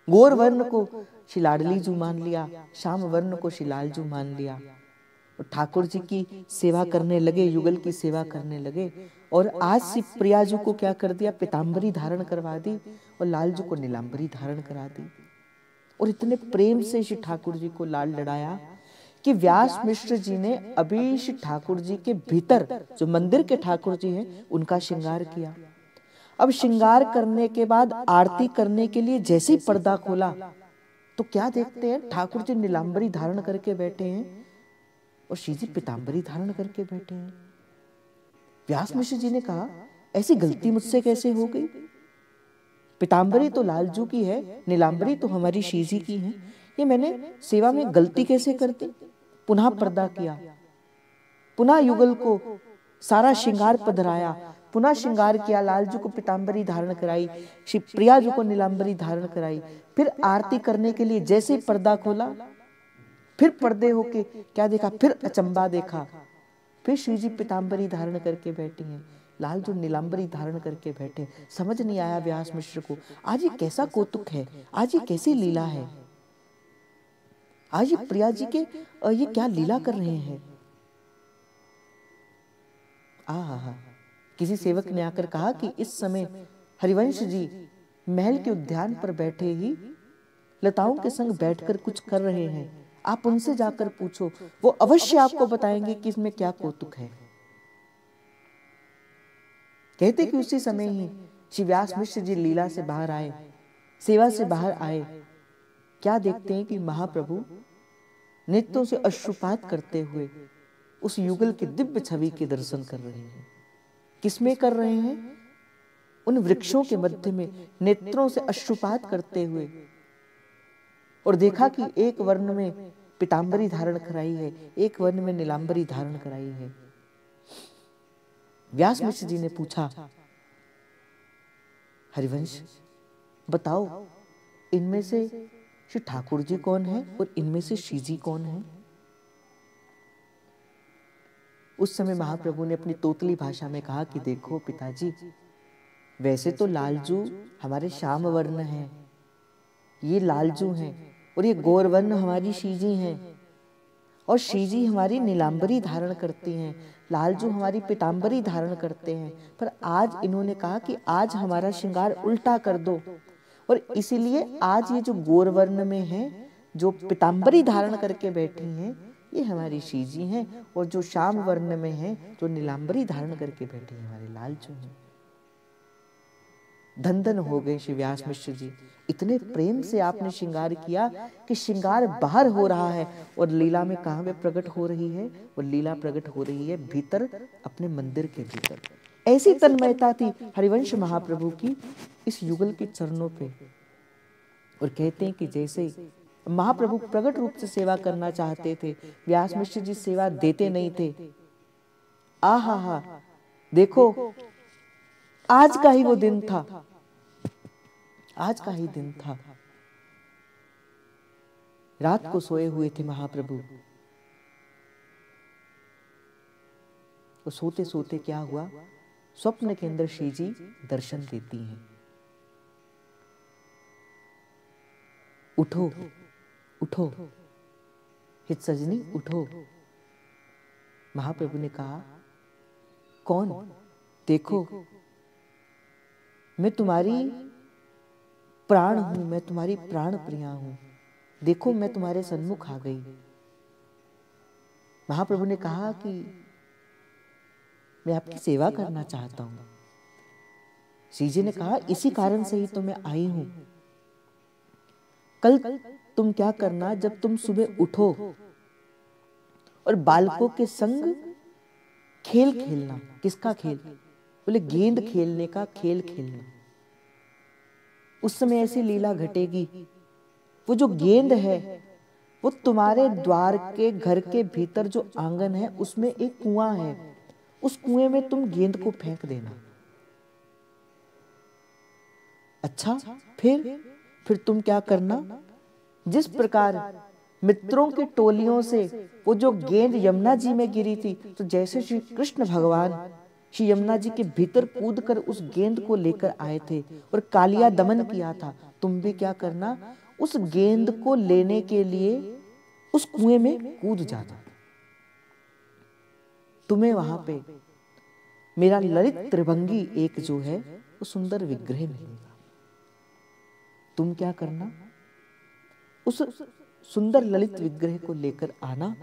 गौर वर्ण को श्री लाडली जू मान लिया, श्याम वर्ण को श्री लालजू मान लिया, और ठाकुर जी की सेवा करने लगे, युगल की सेवा करने लगे। और आज श्री प्रियाजू को क्या कर दिया, पीतांबरी धारण करवा दी, और लालजू को नीलांबरी धारण करा दी। और इतने प्रेम से श्री ठाकुर जी को लाल लड़ाया कि व्यास मिश्र जी ने अभी श्री ठाकुर जी के भीतर जो मंदिर के ठाकुर जी हैं उनका श्रृंगार किया। अब श्रृंगार करने के बाद आरती करने के लिए जैसे ही पर्दा खोला तो क्या देखते हैं, ठाकुर जी नीलांबरी धारण करके बैठे हैं और श्री जी पीतांबरी धारण करके बैठे हैं। व्यास मिश्र जी ने कहा, ऐसी गलती मुझसे कैसे हो गई, पीतांबरी तो लालजू की है, नीलांबरी तो हमारी श्री जी की है, ये मैंने सेवा में गलती कैसे कर दी। पुनः पर्दा किया, पुनः युगल को सारा श्रृंगार पधराया, पुनः श्रृंगार किया, लालजू को पीतांबरी धारण कराई, श्री प्रियाजू को नीलांबरी धारण कराई। फिर आरती करने के लिए जैसे पर्दा खोला, फिर पर्दे होके क्या देखा, फिर अचंबा देखा, फिर श्री जी पीतांबरी धारण करके बैठी हैं, लालजू नीलांबरी धारण करके बैठे। समझ नहीं आया व्यास मिश्र को, आज ये कैसा कौतुक है, आज ये कैसी लीला है, आज ये प्रिया जी के ये क्या लीला कर रहे हैं। किसी सेवक ने आकर कहा कि इस समय हरिवंश जी महल के उद्यान पर बैठे ही लताओं के संग बैठकर कुछ कर रहे हैं, आप उनसे जाकर पूछो, वो अवश्य आपको बताएंगे कि इसमें क्या कौतुक है। कहते कि उसी समय ही श्री व्यास मिश्र जी लीला से बाहर आए, सेवा से बाहर आए, क्या देखते हैं कि महाप्रभु नेत्रों से अश्रुपात करते हुए उस युगल की दिव्य छवि के दर्शन कर रहे हैं। किसमें कर रहे हैं, उन वृक्षों के मध्य में नेत्रों से अश्रुपात करते हुए और देखा कि एक वर्ण में पीतांबरी धारण कराई है, एक वर्ण में नीलांबरी धारण कराई है। व्यास मिश्र जी ने पूछा, हरिवंश बताओ, इनमें से श्री ठाकुर जी कौन है और इनमें से श्री जी कौन है? उस समय महाप्रभु ने अपनी तोतली भाषा में कहा कि देखो पिताजी, वैसे तो लालजू हमारे श्याम वर्ण हैं, ये लालजू हैं, और ये गौरवर्ण हमारी श्रीजी हैं, और श्रीजी हमारी नीलांबरी धारण करती हैं, लालजू हमारी पीतांबरी धारण करते हैं। पर आज इन्होंने कहा कि आज हमारा श्रृंगार उल्टा कर दो, और इसीलिए आज ये जो गौरवर्ण में हैं, जो पीतांबरी धारण करके बैठी हैं, ये हमारी श्रीजी हैं, और जो श्याम वर्ण में हैं, जो नीलांबरी धारण करके बैठी हैं, हमारे लालजू हैं। धन धन हो गए श्री व्यास मिश्र जी, इतने प्रेम से आपने श्रृंगार किया कि श्रृंगार बाहर हो रहा है और लीला में कहां पे प्रकट हो रही है? वो लीला प्रकट हो रही है भीतर, अपने मंदिर के भीतर। ऐसी तन्मयता थी हरिवंश महाप्रभु की इस युगल के चरणों पे। और कहते हैं कि जैसे महाप्रभु प्रकट रूप से सेवा करना चाहते थे, व्यास मिश्र जी सेवा देते नहीं थे। आहा हा, देखो आज का ही वो दिन था, आज का ही दिन था। रात को सोए हुए थे महाप्रभु, तो सोते सोते क्या हुआ, स्वप्न के अंदर श्री जी दर्शन देती हैं। उठो उठो हित सजनी उठो। महाप्रभु ने कहा, कौन? देखो मैं तुम्हारी प्राण हूं, मैं तुम्हारी प्राण प्रिया हूं, देखो मैं तुम्हारे सन्मुख आ गई। महाप्रभु ने कहा कि मैं आपकी सेवा करना चाहता हूं। श्री जी ने कहा, इसी कारण से ही तो मैं आई हूं। कल तुम क्या करना, जब तुम सुबह उठो और बालकों के संग खेल खेलना। किसका खेल? बोले गेंद खेलने का खेल खेलना। उस समय ऐसी लीला घटेगी, वो जो गेंद है वो तुम्हारे द्वार के घर के भीतर जो आंगन है उसमें एक कुआं है, उस कुएं में तुम गेंद को फेंक देना। अच्छा, फिर तुम क्या करना, जिस प्रकार मित्रों की टोलियों से वो जो गेंद यमुना जी में गिरी थी, तो जैसे श्री कृष्ण भगवान श्री यमुना जी के भीतर कूदकर उस गेंद को लेकर आए थे और कालिया दमन किया था, तुम भी क्या करना, उस गेंद को लेने के लिए उस कुएं में कूद जाना। तुम्हें वहां पे मेरा ललित त्रिभंगी एक जो है वो सुंदर विग्रह मिलेगा। तुम क्या करना, उस सुंदर ललित विग्रह को लेकर आना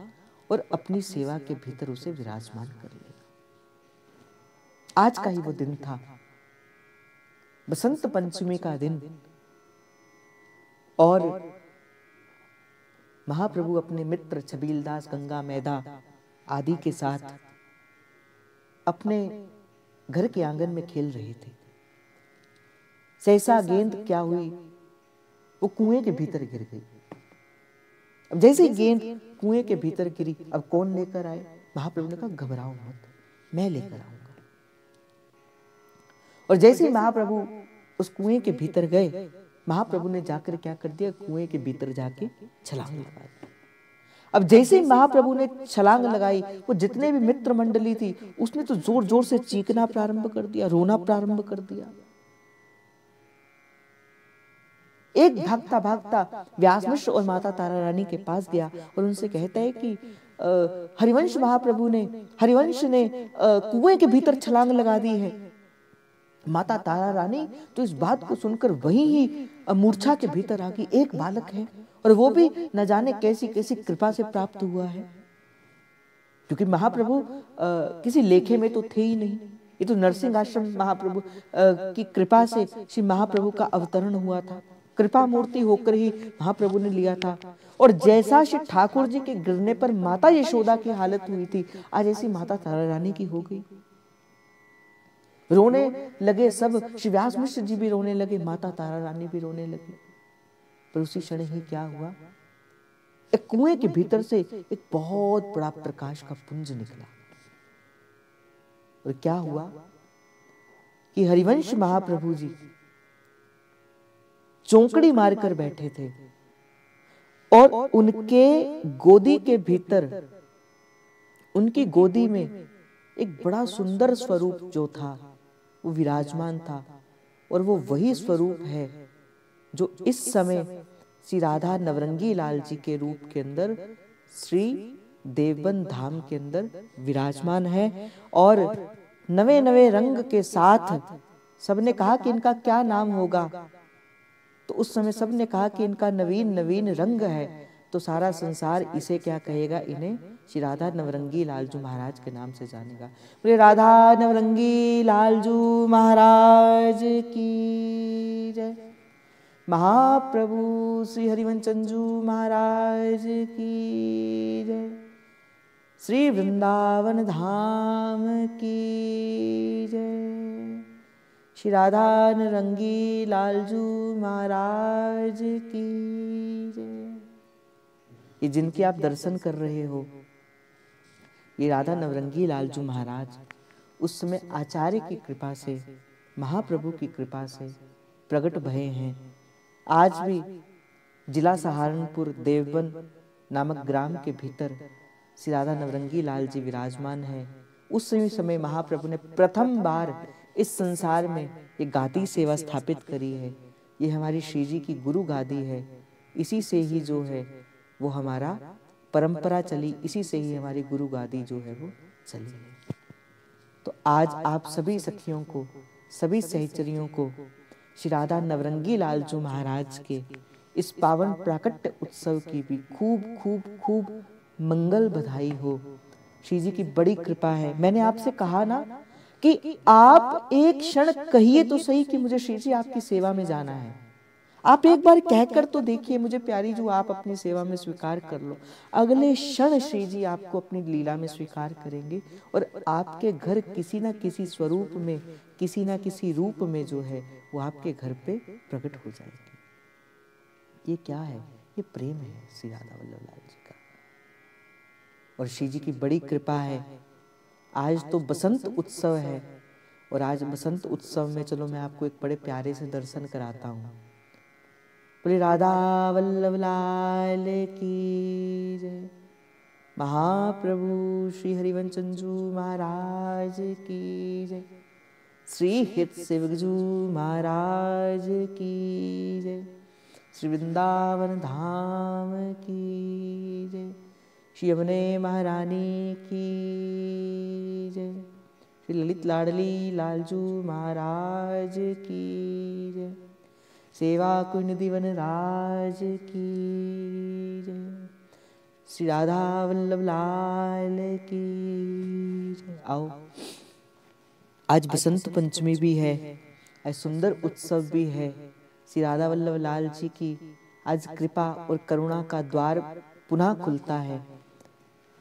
और अपनी सेवा के भीतर उसे विराजमान कर लेना। आज का ही वो दिन था, बसंत पंचमी का दिन, और महाप्रभु अपने मित्र छबीलदास, गंगा मैदा आदि के साथ अपने घर के आंगन में खेल रहे थे। सहसा गेंद क्या हुई, वो कुएं के भीतर गिर गई। अब जैसे ही गेंद कुएं के भीतर गिरी, अब कौन लेकर आए? महाप्रभु ने कहा, घबराओ मत, मैं लेकर आऊंगा। और जैसे ही महाप्रभु उस कुएं के भीतर गए, महाप्रभु ने जाकर क्या कर दिया, कुएं के भीतर जाके छलांग लगा दी। अब जैसे ही महाप्रभु ने छलांग लगाई, वो जितने भी मित्र मंडली थी उसने तो जोर जोर से चीखना प्रारंभ कर दिया, रोना प्रारंभ कर दिया। एक भागता भागता व्यास मिश्र और माता तारा रानी के पास गया और उनसे कहता है कि हरिवंश महाप्रभु ने, हरिवंश ने कुएं के भीतर छलांग लगा दी है। माता तारा रानी तो इस बात को सुनकर वहीं ही मूर्छा के भीतर आ गई। एक बालक है और वो भी न जाने कैसी कैसी कृपा से प्राप्त हुआ है, क्योंकि महाप्रभु किसी लेखे में तो थे ही नहीं। ये तो नरसिंह आश्रम महाप्रभु की कृपा से श्री महाप्रभु का अवतरण हुआ था, कृपा मूर्ति होकर ही महाप्रभु ने लिया था। और जैसा श्री ठाकुर जी के गिरने पर माता यशोदा की हालत हुई थी, आज ऐसी माता तारा रानी की हो गई। रोने लगे सब, श्री व्यास मिश्र जी भी रोने लगे, माता तारा रानी भी रोने लगी। पर उसी क्षण ही क्या हुआ, एक कुएं के भीतर से एक बहुत बड़ा प्रकाश का पुंज निकला। और क्या हुआ कि हरिवंश महाप्रभु जी चौंकड़ी मारकर बैठे थे और उनके गोदी के भीतर, उनकी गोदी में एक बड़ा सुंदर स्वरूप जो था वो विराजमान था। और वो वही स्वरूप है जो इस समय श्री राधा नवरंगी लाल जी के रूप के अंदर श्री देवबंद धाम के अंदर विराजमान है। और नवे नवे रंग के साथ सबने कहा कि इनका क्या नाम होगा, तो उस समय सबने कहा कि इनका नवीन नवीन रंग है। तो सारा संसार इसे क्या कहेगा, इन्हें श्री राधा नवरंगी लालजू महाराज के नाम से जानेगा। बोले राधा नवरंगी लालजू महाराज की जय। महाप्रभु श्री हरिवंशनजू महाराज की जय। श्री वृंदावन धाम की जय। श्री राधा नवरंगी लालजू महाराज की जय। ये जिनके आप दर्शन कर रहे हो, ये राधा नवरंगी लालजू महाराज उस समय आचार्य की कृपा से, महाप्रभु की कृपा से प्रकट भये हैं। आज भी जिला सहारनपुर देवबंद नामक ग्राम के भीतर श्री राधा नवरंगी लाल जी विराजमान है। उस समय महाप्रभु ने प्रथम बार इस संसार में ये गादी सेवा स्थापित करी है। ये हमारी श्री जी की गुरु गादी है। इसी से ही जो है वो हमारा परंपरा चली, इसी से ही हमारी गुरु गादी जो है वो चली है। तो आज आप सभी सखियों को, सभी सहचरियों को श्री राधा नवरंगी लालजू महाराज के इस पावन प्राकट्य उत्सव की भी खूब खूब खूब मंगल बधाई हो। श्री जी की बड़ी कृपा है। मैंने आपसे कहा ना कि आप एक क्षण कहिए तो सही कि मुझे श्री जी आपकी सेवा में जाना है। आप एक बार कहकर तो देखिए, मुझे प्यारी जो आप अपनी सेवा में स्वीकार कर लो। अगले क्षण श्री जी आपको अपनी लीला में स्वीकार करेंगे और आपके घर किसी ना किसी स्वरूप में, किसी ना किसी रूप में जो है वो आपके घर पे प्रकट हो जाएगी। ये क्या है? ये प्रेम है श्री राधा वल्लभ लाल जी का। और श्री जी की बड़ी कृपा है। आज तो बसंत उत्सव है और आज बसंत उत्सव में चलो मैं आपको एक बड़े प्यारे से दर्शन कराता हूँ। बोले राधा वल्लभ लाल की जय। महाप्रभु श्री हरिवंशनजू महाराज की जय। श्री हित शिवजू महाराज की जय। श्री वृंदावन धाम की जय। श्री यमुने महारानी की जय। श्री ललित लाडली लालजू महाराज की जय। सेवा कुंज वन राज की जय। श्री राधा वल्लभ लाल की जय। आओ, आज बसंत पंचमी भी है, आज सुंदर उत्सव भी है। श्री राधा वल्लभ लाल जी की आज कृपा और करुणा का द्वार पुनः खुलता है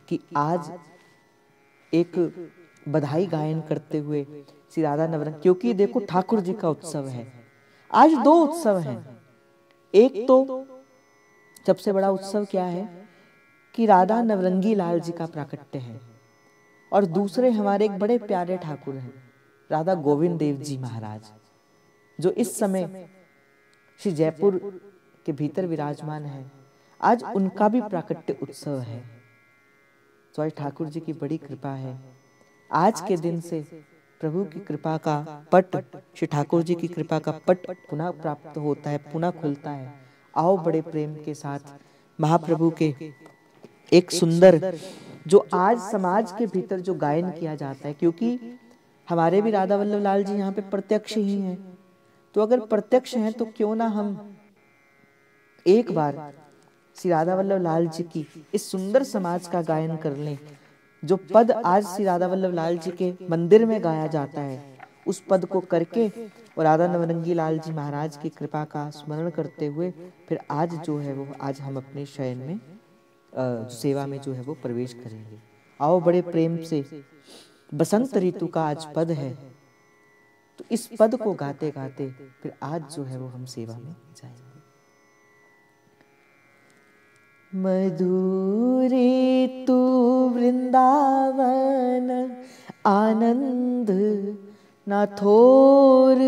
कि आज एक बधाई गायन करते हुए श्री राधा नवरंगी, क्योंकि देखो ठाकुर जी का उत्सव है। आज दो उत्सव हैं। एक तो सबसे बड़ा उत्सव क्या है कि राधा नवरंगी लाल जी का प्राकट्य है, और दूसरे हमारे एक बड़े प्यारे ठाकुर हैं राधा गोविंद देव जी महाराज, जो इस समय श्री जयपुर के भीतर विराजमान है। आज उनका भी प्राकट्य उत्सव है। तो आज ठाकुर जी की बड़ी कृपा है। आज के दिन से प्रभु की कृपा का पट, श्री ठाकुर जी की कृपा का पट पुनः प्राप्त होता है, पुनः खुलता है। आओ बड़े प्रेम के साथ महाप्रभु के एक सुंदर, जो आज समाज के भीतर जो गायन किया जाता है, क्योंकि हमारे भी राधा वल्लभ लाल जी यहाँ पे प्रत्यक्ष ही हैं, तो अगर प्रत्यक्ष हैं तो क्यों ना हम एक बार श्री राधा वल्लभ लाल जी की इस सुंदर समाज का गायन कर लें। जो पद आज श्री राधा वल्लभ लाल जी के मंदिर में गाया जाता है, उस पद को करके और राधा नवरंगी लाल जी महाराज की कृपा का स्मरण करते हुए फिर आज जो है वो आज हम अपने शयन में सेवा में जो है वो प्रवेश करेंगे। आओ बड़े प्रेम से, बसंत ऋतु का आज पद है, तो इस पद को गाते गाते फिर आज जो है वो हम सेवा में जाएंगे। मधुरे तू वृंदावन आनंद ना थोर,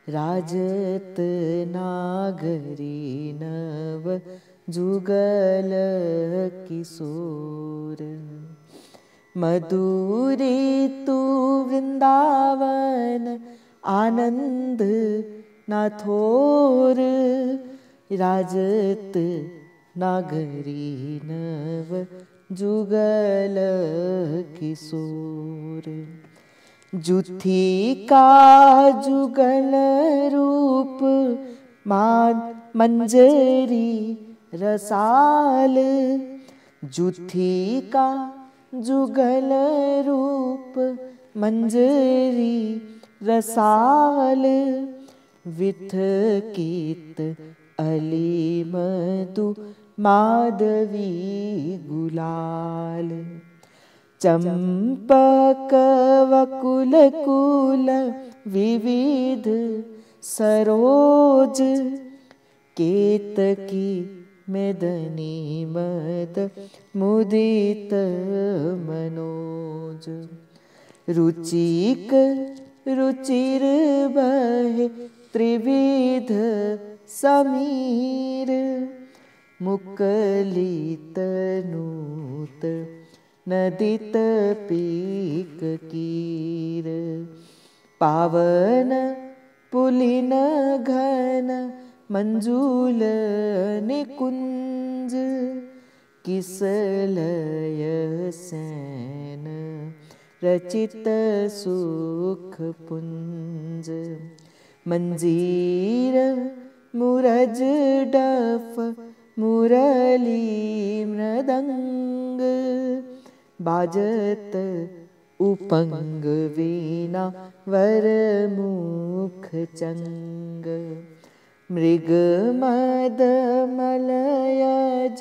राजत नागरी नव जुगल किशोर। मधुरे तू वृंदावन आनंद ना थोर, राजत नागरी नव जुगल किशोर। जुथी का जुगल रूप मंजरी रसाल, जुथी का जुगल रूप मंजरी रसाल, विथ कीत अली मधु माधवी गुलाल। चंपक वकुल कुल विविध सरोज, केतकी मेदनी मद मुदित मनोज। रुचिक रुचिर बहे त्रिविध समीर, मुकलित नूत नदित पीक कीर। पावन पुलिन घन मंजूल निकुंज, किसलय सैन रचित सुख पुंज। मंजीर मुरज डफ मुरली मृदंग, बाजत उपंग वीणा वर मुख चंग। मृग मद मलयज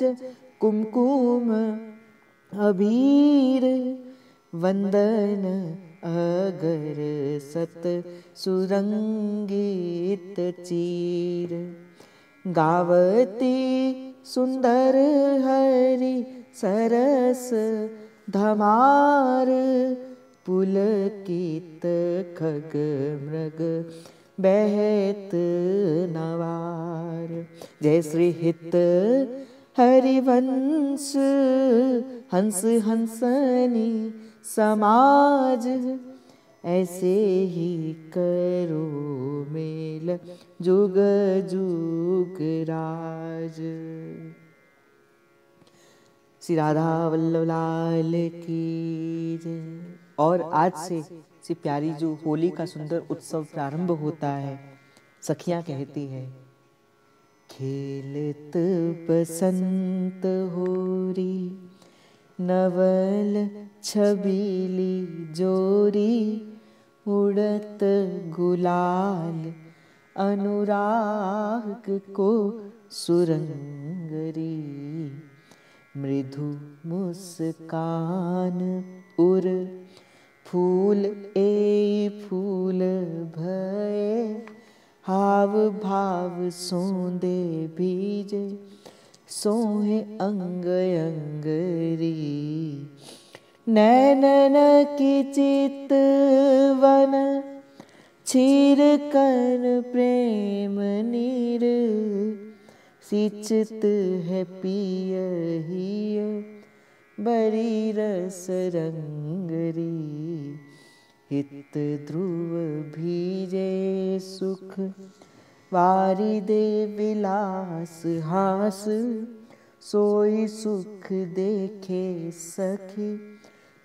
कुमकुम अबीर, वंदन अगर सत सुरंगित चीर। गावती सुंदर हरि सरस धमार, पुलकित खग मृग बहत नवार। जय श्री हित हरिवंश हंस हंसनी समाज, ऐसे ही करो मेल जुग जुग राज। श्री राधा वल्लभ लाल की जय। और आज से प्यारी जो होली का सुंदर उत्सव प्रारंभ होता है, सखियां कहती है, खेलत बसंत होरी नवल छबीली जोरी, उड़त गुलाल अनुराग को सुरंगरी। मृदु मुस्कान उर फूल ए फूल भये, हाव भाव सोंदे बीजे सोहे अंग अंगरी। नैनन की चितवन क्षीर कर प्रेम नीर, सिंचित है पियहिय बरी रस रंगरी। हित ध्रुव भीजे सुख वारी दे विलास हास, सोई सुख देखे सखी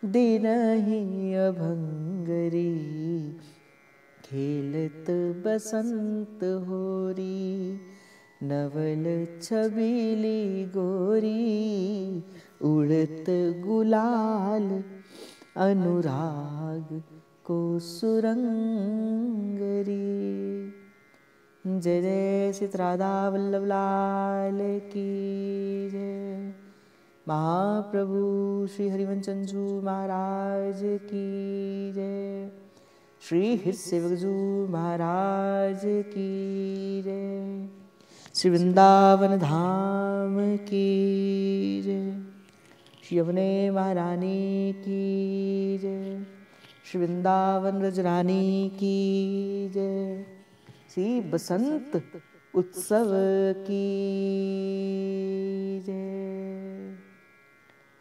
दिनहि अभंगरी। खेलत बसंत होरी नवल छबीली गोरी, उड़त गुलाल अनुराग को सुरंगरी। जय जय श्री राधा वल्लभ लाल की जय। महाप्रभु श्री हरिवंशजू महाराज की जय। श्री हित सेवकजू महाराज की जय। श्री वृंदावन धाम की जय, श्री यमुने महारानी की जय, श्री वृंदावन ब्रजरानी की जय, श्री बसंत उत्सव की जय।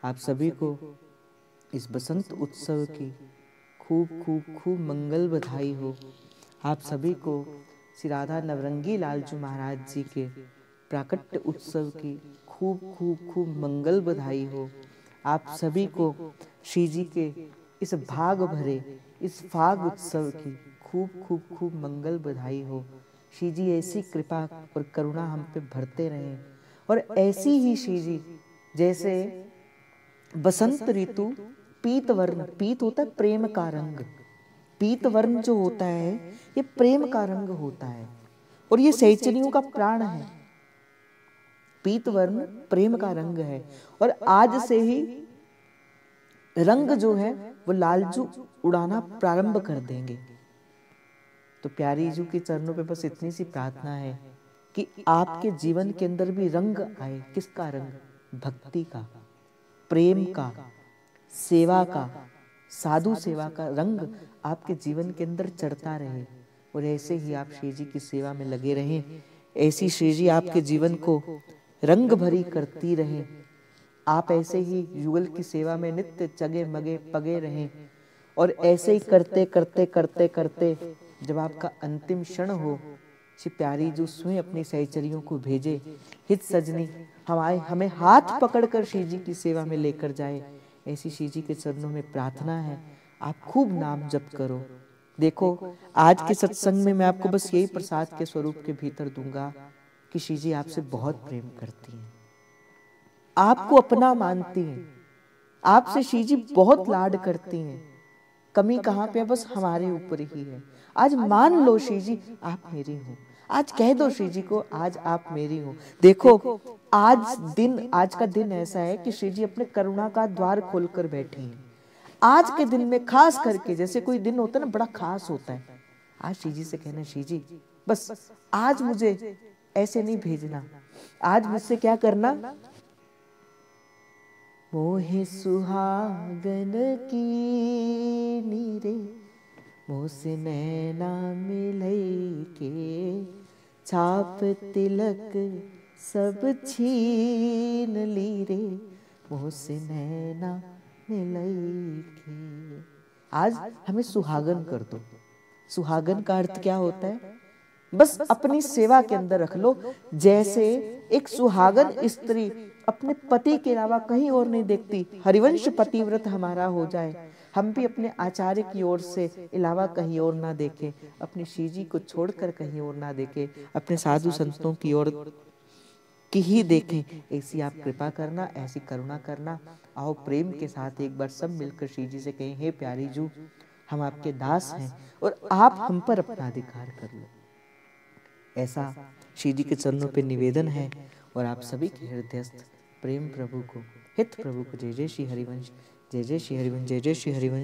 आप सभी को इस बसंत उत्सव की खूब खूब खूब मंगल बधाई हो। आप सभी को श्री राधा नवरंगी लालजू महाराज जी के प्राकट्य उत्सव की खूब खूब खूब मंगल बधाई हो। आप सभी को श्री जी के इस भाग भरे इस फाग उत्सव की खूब खूब खूब मंगल बधाई हो। श्री जी ऐसी कृपा और करुणा हम पे भरते रहें और ऐसी ही श्री जी जैसे बसंत ऋतु पीत वर्ण, पीत होता है प्रेम का रंग, पीत वर्ण जो होता है ये प्रेम का रंग होता है और ये सहचरियों का प्राण है। पीत वर्ण प्रेम का रंग है और आज से ही रंग जो है वो लालजू उड़ाना प्रारंभ कर देंगे। तो प्यारी जू के चरणों पे बस इतनी सी प्रार्थना है कि आपके जीवन के अंदर भी रंग आए। किसका रंग? भक्ति का, प्रेम का, सेवा का, साधु सेवा का रंग आपके जीवन के अंदर चढ़ता रहे और ऐसे ही आप श्री जी की सेवा में लगे रहें। ऐसी श्री जी आपके जीवन को रंग भरी करती रहे। आप ऐसे ही युगल की सेवा में नित्य चगे मगे पगे रहें और ऐसे ही करते करते करते करते जब आपका अंतिम क्षण हो, श्री प्यारी जो स्वयं अपनी सहचरियों को भेजे, हित सजनी हमें हाथ पकड़कर श्री जी की सेवा में लेकर जाए। ऐसी श्री जी के चरणों में प्रार्थना है, आप खूब नाम जप करो। देखो आज के सत्संग में मैं आपको बस यही प्रसाद के स्वरूप के भीतर दूंगा कि श्री जी आपसे बहुत प्रेम करती हैं, आपको अपना मानती हैं, आपसे श्री जी बहुत लाड करती हैं। कमी कहाँ पे है? बस हमारे ऊपर ही है। आज मान लो श्री जी आप मेरी हो, आज कह दो श्री जी को आज आप मेरी हो। देखो आज का दिन ऐसा है कि श्री जी अपने करुणा का द्वार खोलकर बैठी हैं। आज के दिन में खास करके, जैसे कोई दिन होता है ना बड़ा खास होता है, आज श्री जी से कहना श्री जी बस आज मुझे ऐसे नहीं भेजना, आज मुझसे क्या करना, मोहे सुहागन की नीरे मोसे नैना मिलई के, छाप तिलक सब छीन ली रे मोसे नैना मिलई के। आज हमें सुहागन कर दो। सुहागन का अर्थ क्या होता है? बस अपनी सेवा के अंदर रख लो। जैसे एक सुहागन स्त्री अपने पति के अलावा कहीं और नहीं देखती, हरिवंश पतिव्रत हमारा हो जाए, हम भी अपने आचार्य की ओर से अलावा कहीं और ना देखें, अपनी श्री जी को छोड़कर कहीं और ना देखें, अपने साधु संतों की ओर की ही देखें। ऐसी आप कृपा करना, ऐसी करुणा करना। आओ प्रेम के साथ एक बार सब मिलकर श्री जी से कहें, हे प्यारी जू हम आपके दास हैं और आप हम पर अपना अधिकार कर लो। ऐसा श्री जी के चरणों पे निवेदन है और आप सभी के हृदयस्थ प्रेम प्रभु को, हित प्रभु को जय जय श्री हरिवंश, जय जय श्री हरिवंश, जय जय श्री हरिवंश।